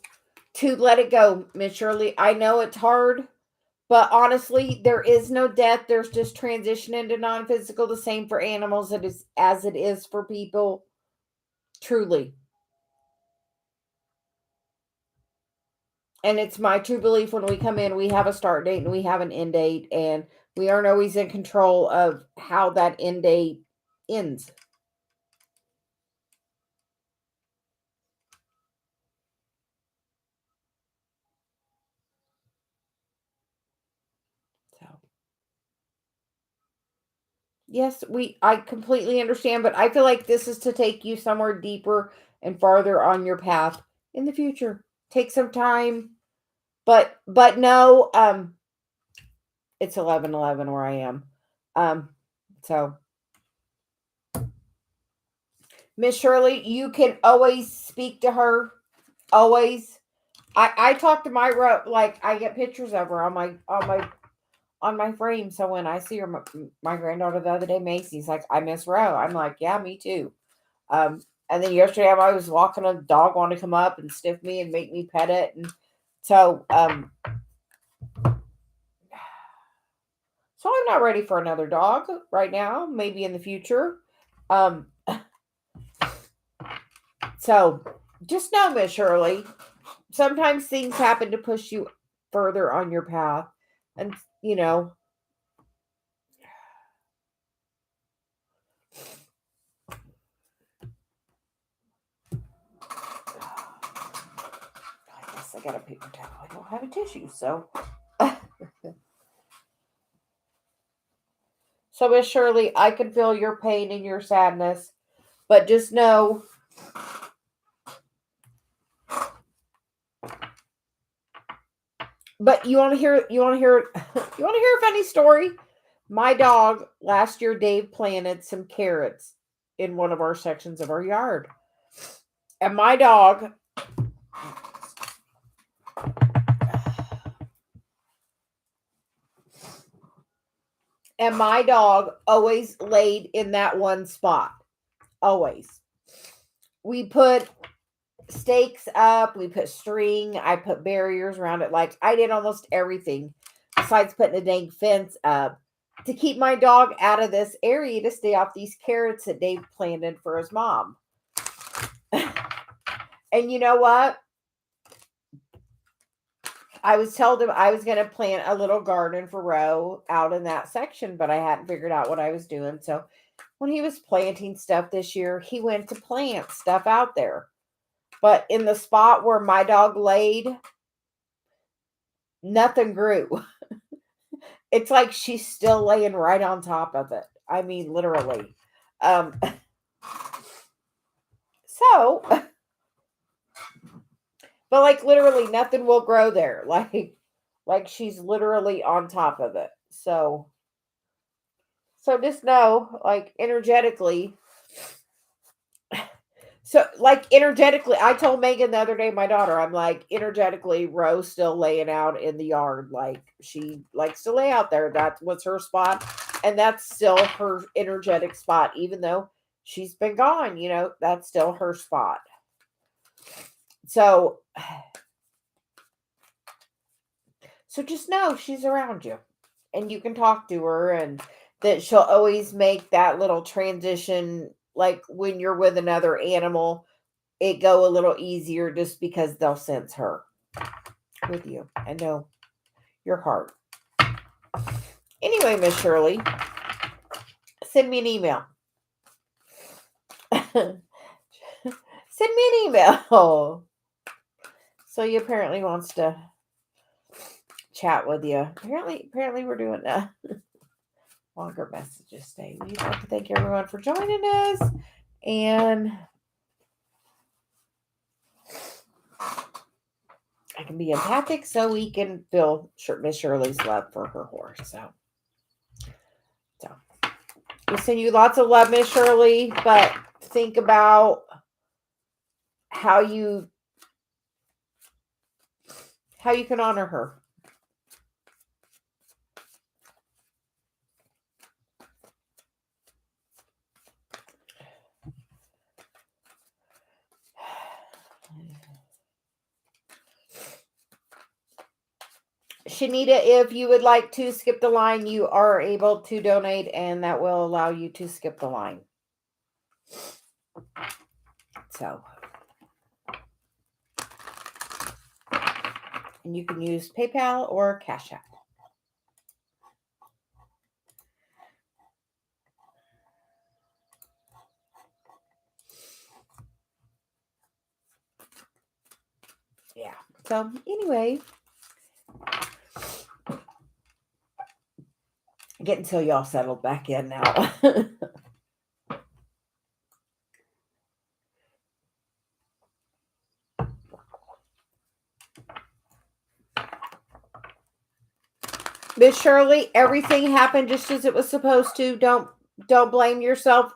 let it go, Miss Shirley. I know it's hard, but honestly, there is no death. There's just transition into non-physical, the same for animals as it is for people. Truly. And it's my true belief when we come in, we have a start date and we have an end date, and we aren't always in control of how that end date ends. So yes, I completely understand, but I feel like this is to take you somewhere deeper and farther on your path in the future. Take some time, but no, It's 11:11 where I am. So Miss Shirley, you can always speak to her. Always. I talk to my like I get pictures of her on my frame. So when I see her, my granddaughter the other day, Macy's like, I miss Ro. I'm like, yeah, me too. And then yesterday I was walking, a dog wanted to come up and sniff me and make me pet it, and so so I'm not ready for another dog right now. Maybe in the future. Um, so just know, Miss Shirley, sometimes things happen to push you further on your path, and I guess I got a paper towel. I don't have a tissue, so. So, Miss Shirley, I can feel your pain and your sadness, but just know. But you want to hear? You want to hear? You want to hear a funny story? My dog last year, Dave planted some carrots in one of our sections of our yard, and my dog always laid in that one spot. Always. We put stakes up, we put string, I put barriers around it. Like I did almost everything besides putting a dang fence up to keep my dog out of this area to stay off these carrots that Dave planted for his mom. And you know what? I was told him I was going to plant a little garden for Ro out in that section, but I hadn't figured out what I was doing. So when he was planting stuff this year, he went to plant stuff out there. But in the spot where my dog laid, nothing grew. It's like she's still laying right on top of it. I mean, literally. So, but like literally nothing will grow there. Like she's literally on top of it. So just know, like energetically. So like energetically, I told Megan the other day, my daughter, I'm like energetically, Rose still laying out in the yard. Like she likes to lay out there. That was her spot. And that's still her energetic spot, even though she's been gone, that's still her spot. So just know she's around you and you can talk to her, and that she'll always make that little transition. Like when you're with another animal, it go a little easier just because they'll sense her with you and know your heart. Anyway, Miss Shirley, send me an email. Send me an email. Celia apparently wants to chat with you. Apparently we're doing longer messages today. We'd like to thank everyone for joining us, and I can be empathic so we can feel Miss Shirley's love for her horse. So we send you lots of love, Miss Shirley, but think about how you can honor her. Shanita, if you would like to skip the line, you are able to donate, and that will allow you to skip the line. So, and you can use PayPal or Cash.app. Yeah. So, anyway, getting so y'all settled back in now. Miss Shirley, everything happened just as it was supposed to. Don't blame yourself.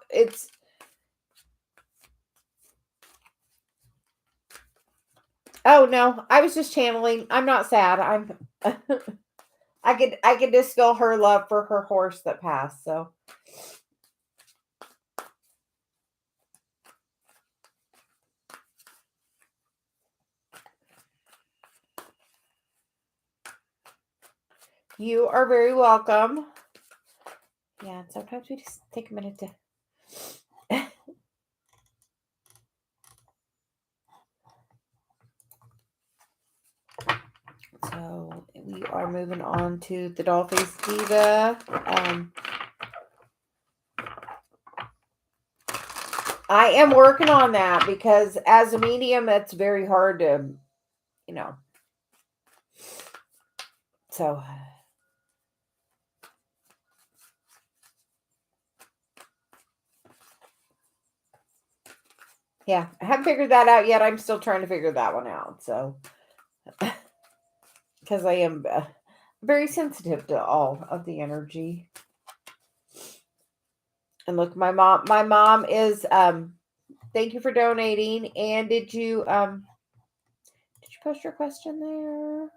Oh no, I was just channeling. I'm not sad. I could just feel her love for her horse that passed. So you are very welcome. Yeah, sometimes we just take a minute to. So we are moving on to the Dollface Diva. I am working on that because as a medium, it's very hard to, so. Yeah, I haven't figured that out yet. I'm still trying to figure that one out. So, because I am very sensitive to all of the energy. And look, my mom is thank you for donating. And did you post your question there?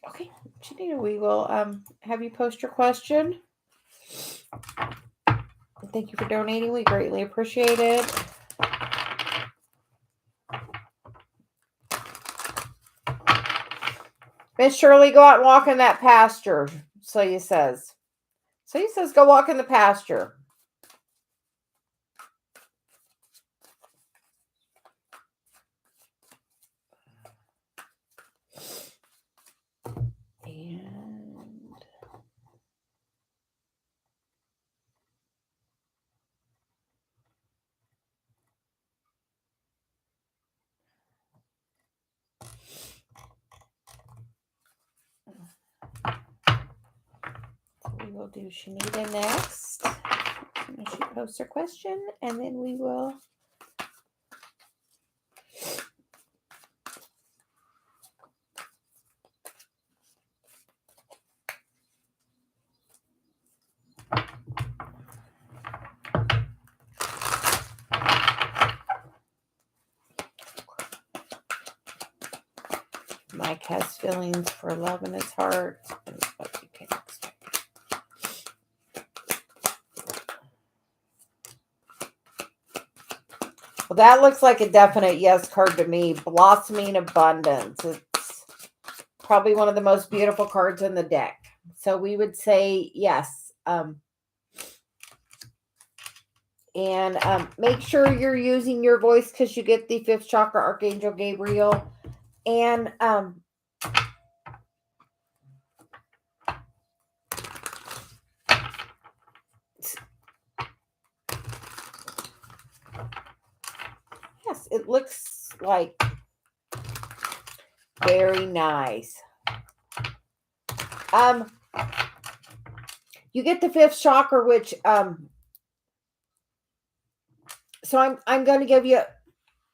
Okay, Janita, we will have you post your question. Thank you for donating. We greatly appreciate it. Miss Shirley, go out and walk in that pasture, Celia says. Celia says go walk in the pasture. And we will do Shanita next. She posts her question, and then we will. Mike has feelings for love in his heart. What you can expect. Well, that looks like a definite yes card to me. Blossoming abundance. It's probably one of the most beautiful cards in the deck. So we would say yes. And make sure you're using your voice because you get the 5th chakra Archangel Gabriel. And yes, it looks like very nice. You get the 5th chakra, which so I'm going to give you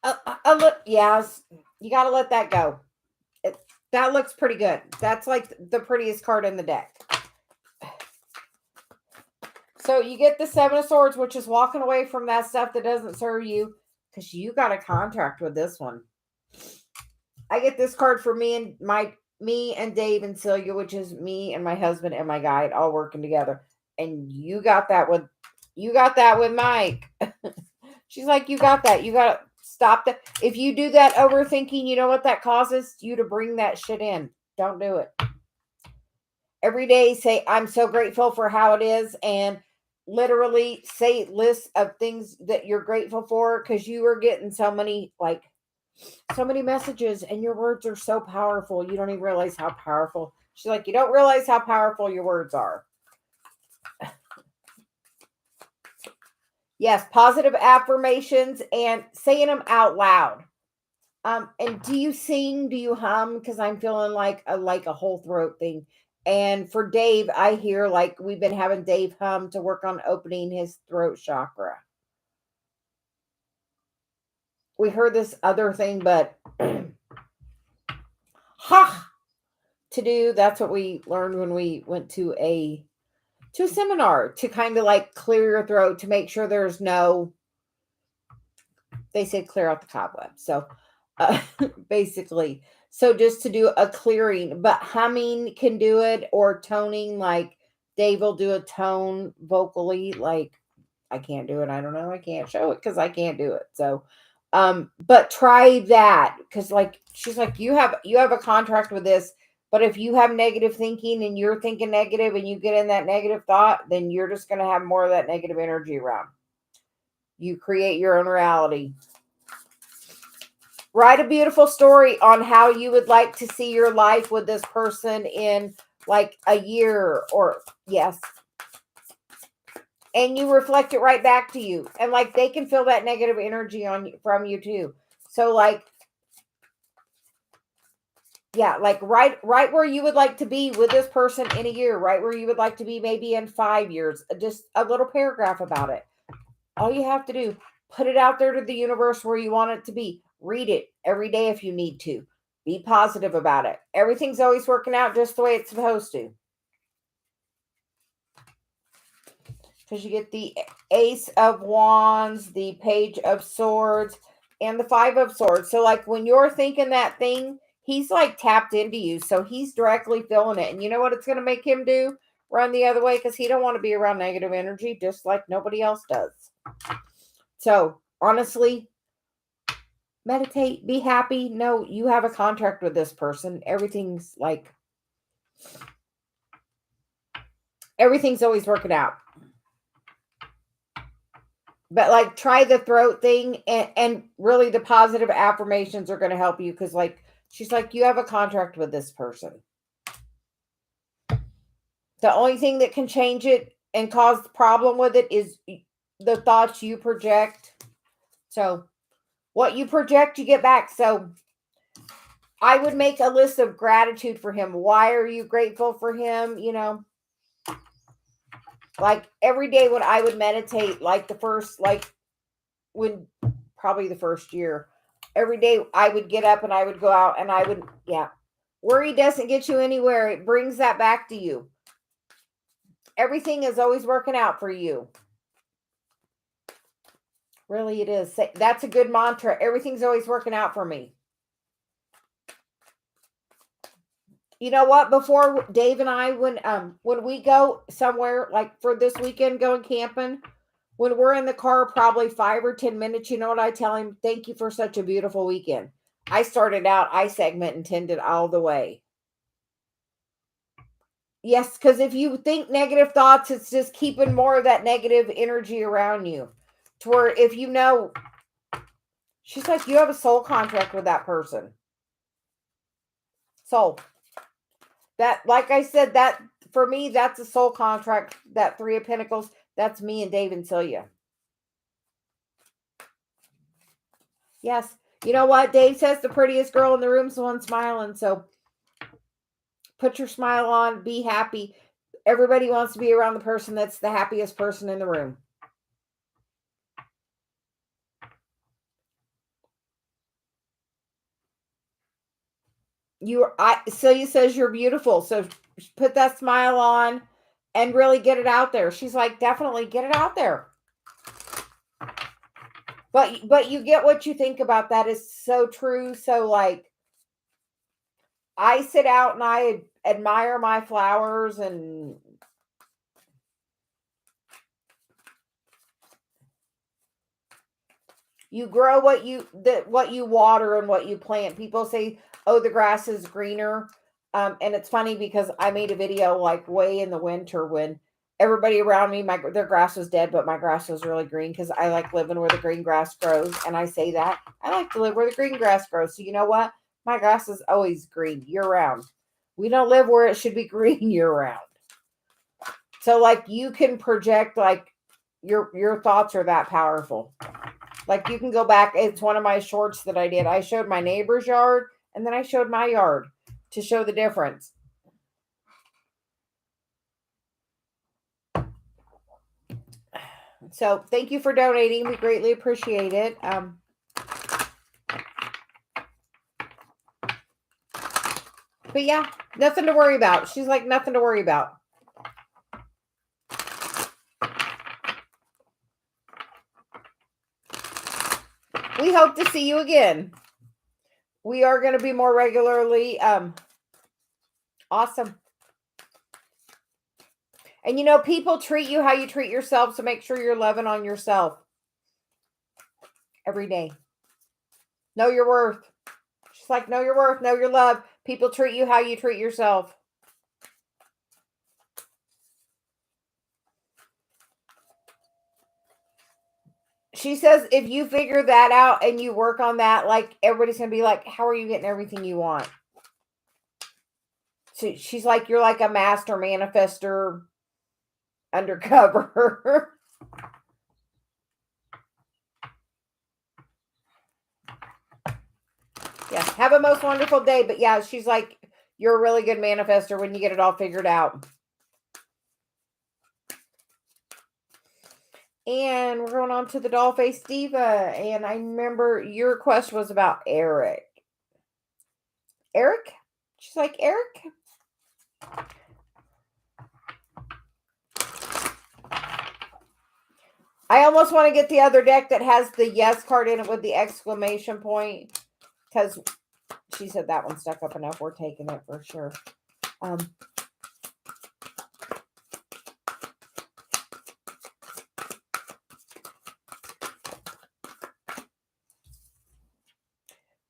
a look. Yes, you got to let that go. That looks pretty good. That's like the prettiest card in the deck. So you get the 7 of Swords, which is walking away from that stuff that doesn't serve you because you got a contract with this one. I get this card for me and Dave and Celia, which is me and my husband and my guide all working together. And you got that with Mike. She's like, you got that. You got to stop that. If you do that overthinking, you know what that causes? You to bring that shit in. Don't do it. Every day say, I'm so grateful for how it is. And literally say lists of things that you're grateful for because you are getting so many messages and your words are so powerful. You don't even realize how powerful. She's like, you don't realize how powerful your words are. Yes, positive affirmations and saying them out loud. And do you sing? Do you hum? Because I'm feeling like a whole throat thing. And for Dave, I hear like we've been having Dave hum to work on opening his throat chakra. we heard this other thing, but ha to do. That's what we learned when we went to a seminar, to kind of like clear your throat, to make sure there's no, they said clear out the cobwebs. So basically, so just to do a clearing, but humming can do it, or toning, like Dave will do a tone vocally. Like, I can't do it. I don't know. I can't show it because I can't do it. So, but try that, because like she's like, you have a contract with this. But if you have negative thinking and you're thinking negative and you get in that negative thought, then you're just going to have more of that negative energy around. You create your own reality. Write a beautiful story on how you would like to see your life with this person in like a year, or yes. And you reflect it right back to you. And like they can feel that negative energy from you too. So like, yeah, like right where you would like to be with this person in a year, right where you would like to be maybe in 5 years. Just a little paragraph about it. All you have to do, put it out there to the universe where you want it to be. Read it every day if you need to. Be positive about it. Everything's always working out just the way it's supposed to. Because you get the Ace of Wands, the Page of Swords, and the Five of Swords. So like when you're thinking that thing, he's like tapped into you. So he's directly feeling it. And you know what it's going to make him do? Run the other way, because he don't want to be around negative energy, just like nobody else does. So honestly, meditate, be happy. No, you have a contract with this person. Everything's always working out. But like try the throat thing, and really the positive affirmations are going to help you, because like she's like, you have a contract with this person. The only thing that can change it and cause the problem with it is the thoughts you project. So what you project, you get back. So I would make a list of gratitude for him. Why are you grateful for him? You know, like every day when I would meditate, like probably the first year, every day I would get up and I would go out and I would, yeah. Worry doesn't get you anywhere. It brings that back to you. Everything is always working out for you. Really, it is. That's a good mantra. Everything's always working out for me. You know what? Before Dave and I, when we go somewhere, like for this weekend going camping, when we're in the car, probably 5 or 10 minutes, you know what I tell him? Thank you for such a beautiful weekend. I started out, I segment intended all the way. Yes, because if you think negative thoughts, it's just keeping more of that negative energy around you. To where if you know, she's like, you have a soul contract with that person. Soul. That, like I said, that for me, that's a soul contract. That 3 of Pentacles, that's me and Dave and Celia. Yes. You know what? Dave says the prettiest girl in the room's the one smiling. So put your smile on. Be happy. Everybody wants to be around the person that's the happiest person in the room. Celia says you're beautiful. So put that smile on and really get it out there. She's like, definitely get it out there. But you get what you think about that is so true. So like, I sit out and I admire my flowers, and you grow what you water and what you plant. People say, oh, the grass is greener. And it's funny because I made a video like way in the winter when everybody around me, their grass was dead, but my grass was really green, because I like living where the green grass grows. And I say that I like to live where the green grass grows. So you know what? My grass is always green year round. We don't live where it should be green year round. So like you can project, like your thoughts are that powerful. Like you can go back. It's one of my shorts that I did. I showed my neighbor's yard and then I showed my yard to show the difference. So thank you for donating. We greatly appreciate it. But yeah, nothing to worry about. She's like, nothing to worry about. We hope to see you again. We are going to be more regularly. Awesome. And you know, people treat you how you treat yourself, so make sure you're loving on yourself every day. Know your worth. She's like, know your worth, know your love. People treat you how you treat yourself. She says if you figure that out and you work on that, like everybody's going to be like, how are you getting everything you want? So she's like, you're like a master manifester undercover. Yeah, have a most wonderful day. But yeah, she's like, you're a really good manifester when you get it all figured out. And we're going on to the doll face diva. And I remember your request was about Eric. Eric? She's like, Eric? I almost want to get the other deck that has the yes card in it with the exclamation point. Because she said that one stuck up enough. We're taking it for sure.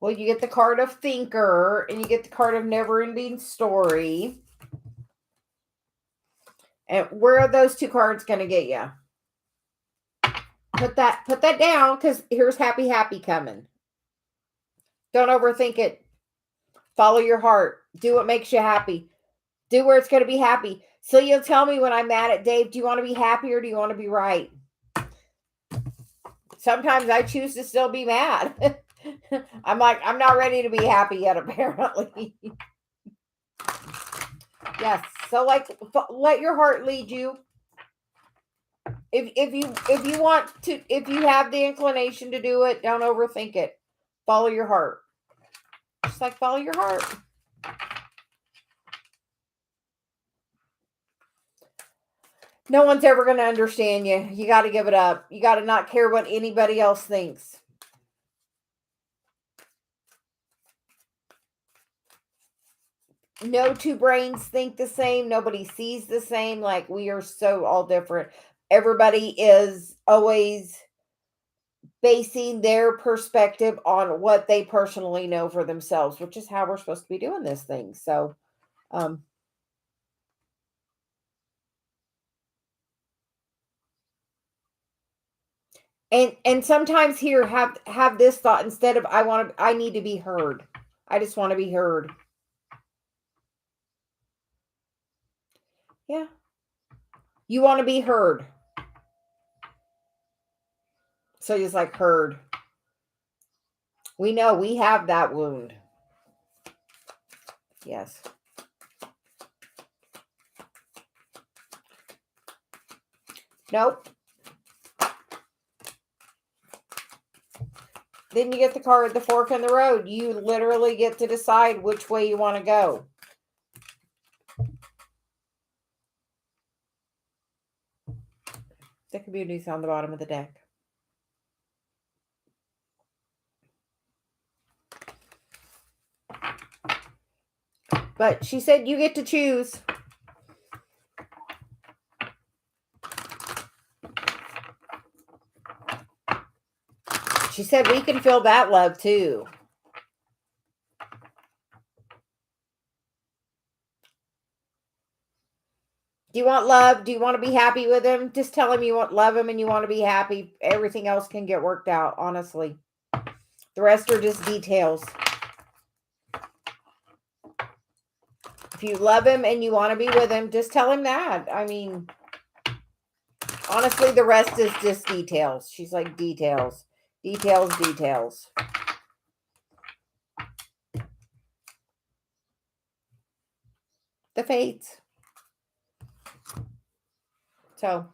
Well, you get the card of Thinker, and you get the card of Never-Ending Story. And where are those two cards going to get you? Put that down, because here's Happy Happy coming. Don't overthink it. Follow your heart. Do what makes you happy. Do where it's going to be happy. Celia, tell me when I'm mad at Dave, do you want to be happy or do you want to be right? Sometimes I choose to still be mad. I'm like, I'm not ready to be happy yet, apparently. Yes. So like, let your heart lead you. If you want to, if you have the inclination to do it, don't overthink it. Follow your heart. Just like follow your heart. No one's ever going to understand you. You got to give it up. You got to not care what anybody else thinks. No two brains think the same. Nobody sees the same. Like, we are so all different. Everybody is always basing their perspective on what they personally know for themselves, which is how we're supposed to be doing this thing. So, and sometimes here have this thought instead of I need to be heard. I just want to be heard. Yeah. You want to be heard. So he's like, heard. We know we have that wound. Yes. Nope. Then you get the card, the fork in the road. You literally get to decide which way you want to go. The community's on the bottom of the deck. But she said you get to choose. She said we can feel that love too. Do you want love? Do you want to be happy with him? Just tell him you want love him and you want to be happy. Everything else can get worked out, honestly. The rest are just details. If you love him and you want to be with him, just tell him that. I mean, honestly, the rest is just details. She's like, details. Details, details. The fates. So,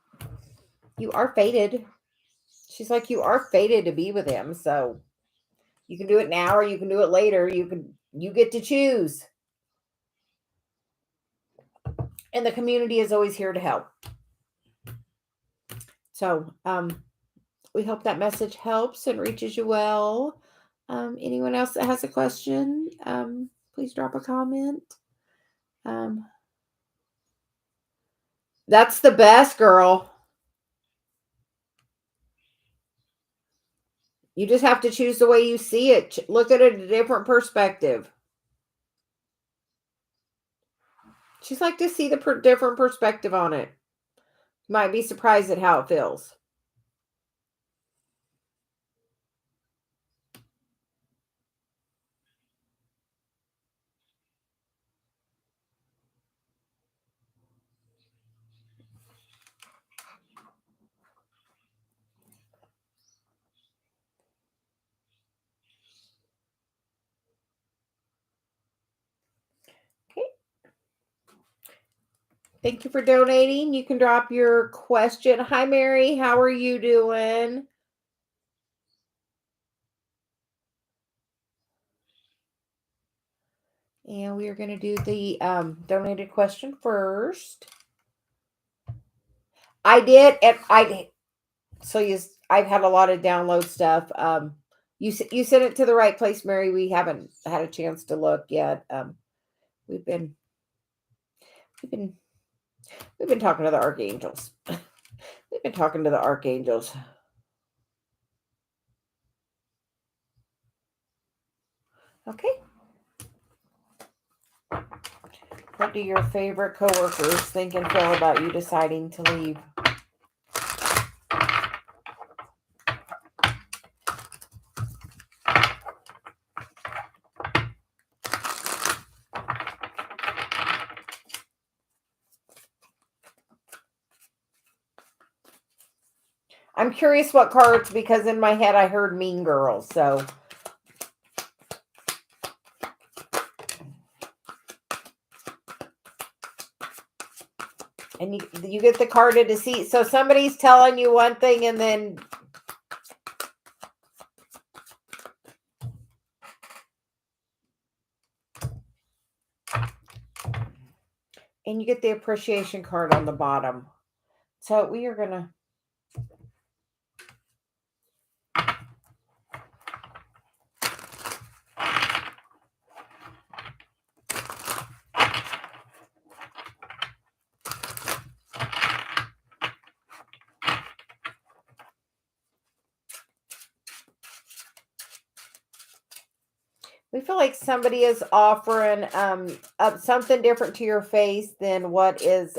you are fated. She's like, you are fated to be with him. So, you can do it now or you can do it later. You get to choose. And the community is always here to help. So we hope that message helps and reaches you well. Anyone else that has a question, please drop a comment. That's the best, girl. You just have to choose the way you see it. Look at it a different perspective. Just like to see the different perspective on it. You might be surprised at how it feels. Okay. Thank you for donating. You can drop your question. Hi, Mary. How are you doing? And we are going to do the donated question first. I did. So I've had a lot of download stuff. You sent it to the right place, Mary. We haven't had a chance to look yet. We've been talking to the archangels. We've been talking to the archangels. Okay. What do your favorite coworkers think and feel about you deciding to leave? I'm curious what cards, because in my head I heard Mean Girls, so. And you get the card of deceit. So somebody's telling you one thing and then you get the appreciation card on the bottom. So we are going to we feel like somebody is offering something different to your face than what is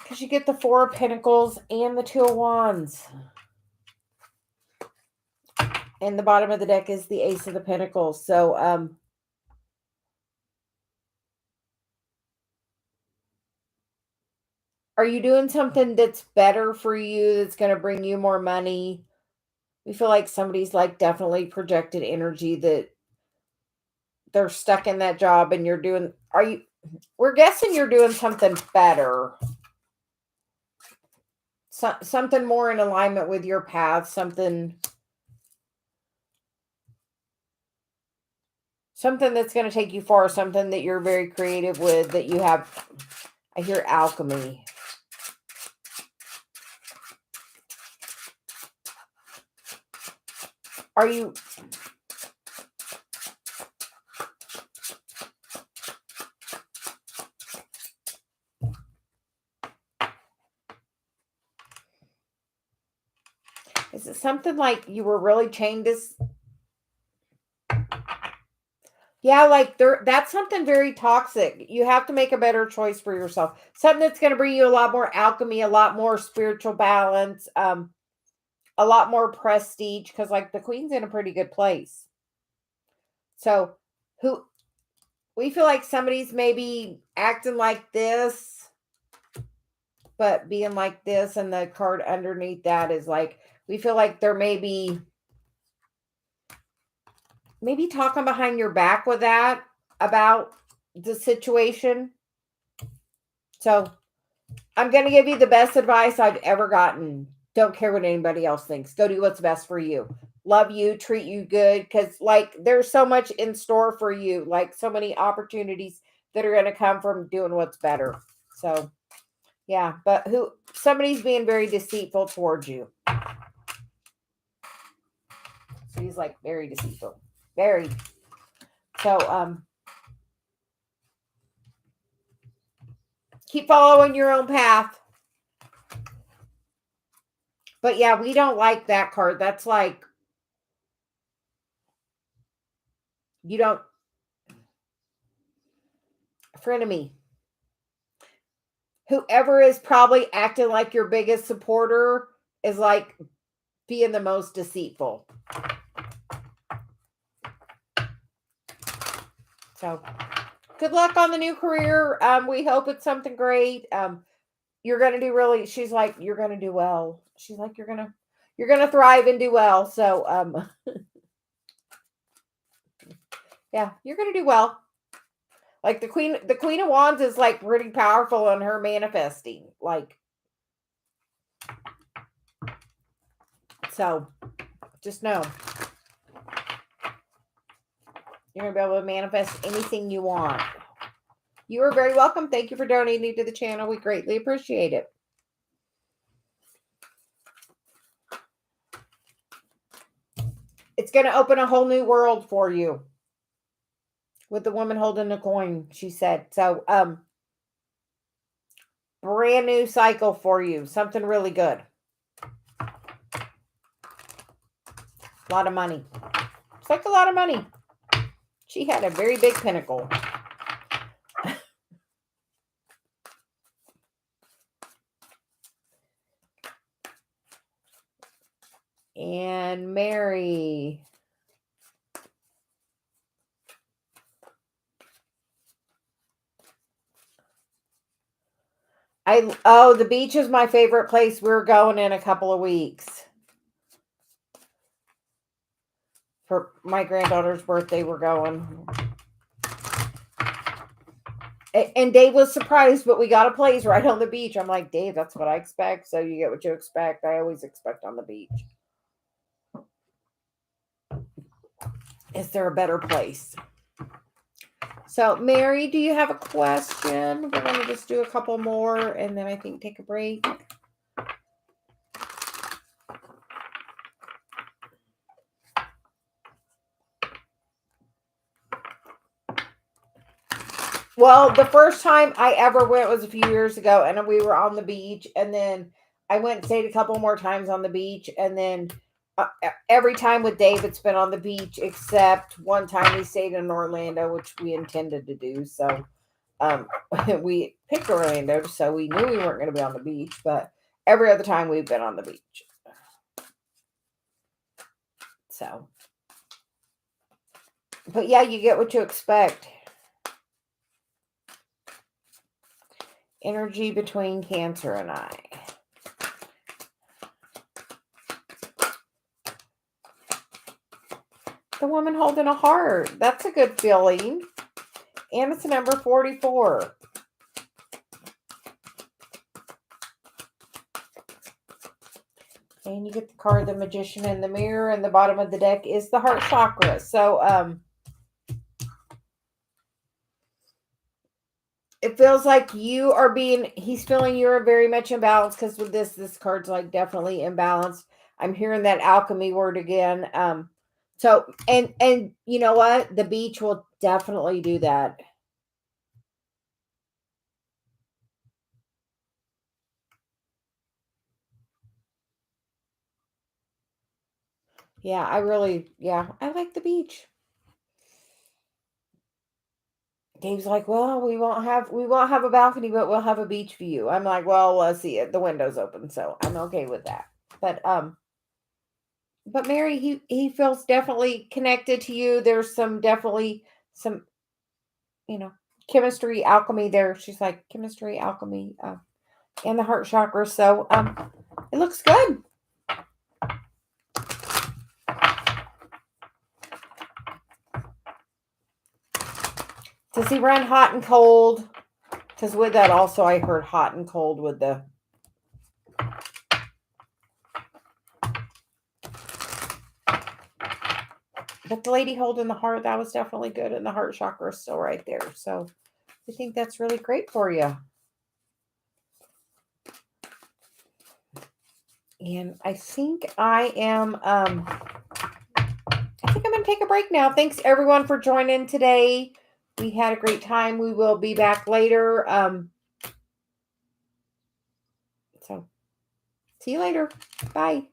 because you get the Four of Pentacles and the Two of Wands. And the bottom of the deck is the Ace of the Pentacles. So are you doing something that's better for you, that's going to bring you more money? We feel like somebody's like definitely projected energy that they're stuck in that job and we're guessing you're doing something better. Something more in alignment with your path, something that's going to take you far, something that you're very creative with, that you have. I hear alchemy. Are you... Is it something like you were really chained to... Yeah, like that's something very toxic. You have to make a better choice for yourself. Something that's going to bring you a lot more alchemy, a lot more spiritual balance, a lot more prestige, because like the Queen's in a pretty good place. So we feel like somebody's maybe acting like this, but being like this, and the card underneath that is like, we feel like they're maybe talking behind your back with that about the situation. So I'm going to give you the best advice I've ever gotten. Don't care what anybody else thinks. Go do what's best for you. love you, treat you good, because like there's so much in store for you, like so many opportunities that are going to come from doing what's better. So yeah, but somebody's being very deceitful towards you. So he's like very deceitful, very. So keep following your own path. But yeah, we don't like that card. That's like, you don't, frenemy. Whoever is probably acting like your biggest supporter is like being the most deceitful. So good luck on the new career. We hope it's something great. You're going to do really, she's like, you're going to do well. She's like, you're going to thrive and do well. So, yeah, you're going to do well. Like the queen of wands is like pretty powerful on her manifesting. Like, so just know you're going to be able to manifest anything you want. You are very welcome. Thank you for donating to the channel. We greatly appreciate it. It's going to open a whole new world for you. With the woman holding the coin, she said. So, brand new cycle for you. Something really good. A lot of money. It's like a lot of money. She had a very big pinnacle. And Mary. The beach is my favorite place. We're going in a couple of weeks. For my granddaughter's birthday, we're going. And Dave was surprised, but we got a place right on the beach. I'm like, Dave, that's what I expect. So you get what you expect. I always expect on the beach. Is there a better place? So, Mary, do you have a question? We're going to just do a couple more and then I think take a break. Well, the first time I ever went was a few years ago, and we were on the beach, and then I went and stayed a couple more times on the beach, and then every time with Dave, it's been on the beach, except one time we stayed in Orlando, which we intended to do. So we picked Orlando, so we knew we weren't going to be on the beach, but every other time we've been on the beach. So, but yeah, you get what you expect. Energy between Cancer and I. The woman holding a heart. That's a good feeling. And it's number 44. And you get the card, the Magician in the Mirror, and the bottom of the deck is the heart chakra. So, it feels like he's feeling you're very much imbalanced, because with this card's like definitely imbalanced. I'm hearing that alchemy word again. So, and you know what? The beach will definitely do that. Yeah, I like the beach. Dave's like, well, we won't have a balcony, but we'll have a beach view. I'm like, well, let's see it. The window's open, so I'm okay with that. But Mary, he feels definitely connected to you. There's definitely some, chemistry, alchemy there. She's like, chemistry, alchemy, and the heart chakra. So, it looks good. Does he run hot and cold? Because with that also I heard hot and cold with the... But the lady holding the heart, that was definitely good. And the heart chakra is still right there. So I think that's really great for you. And I think I'm going to take a break now. Thanks everyone for joining today. We had a great time. We will be back later. So see you later. Bye.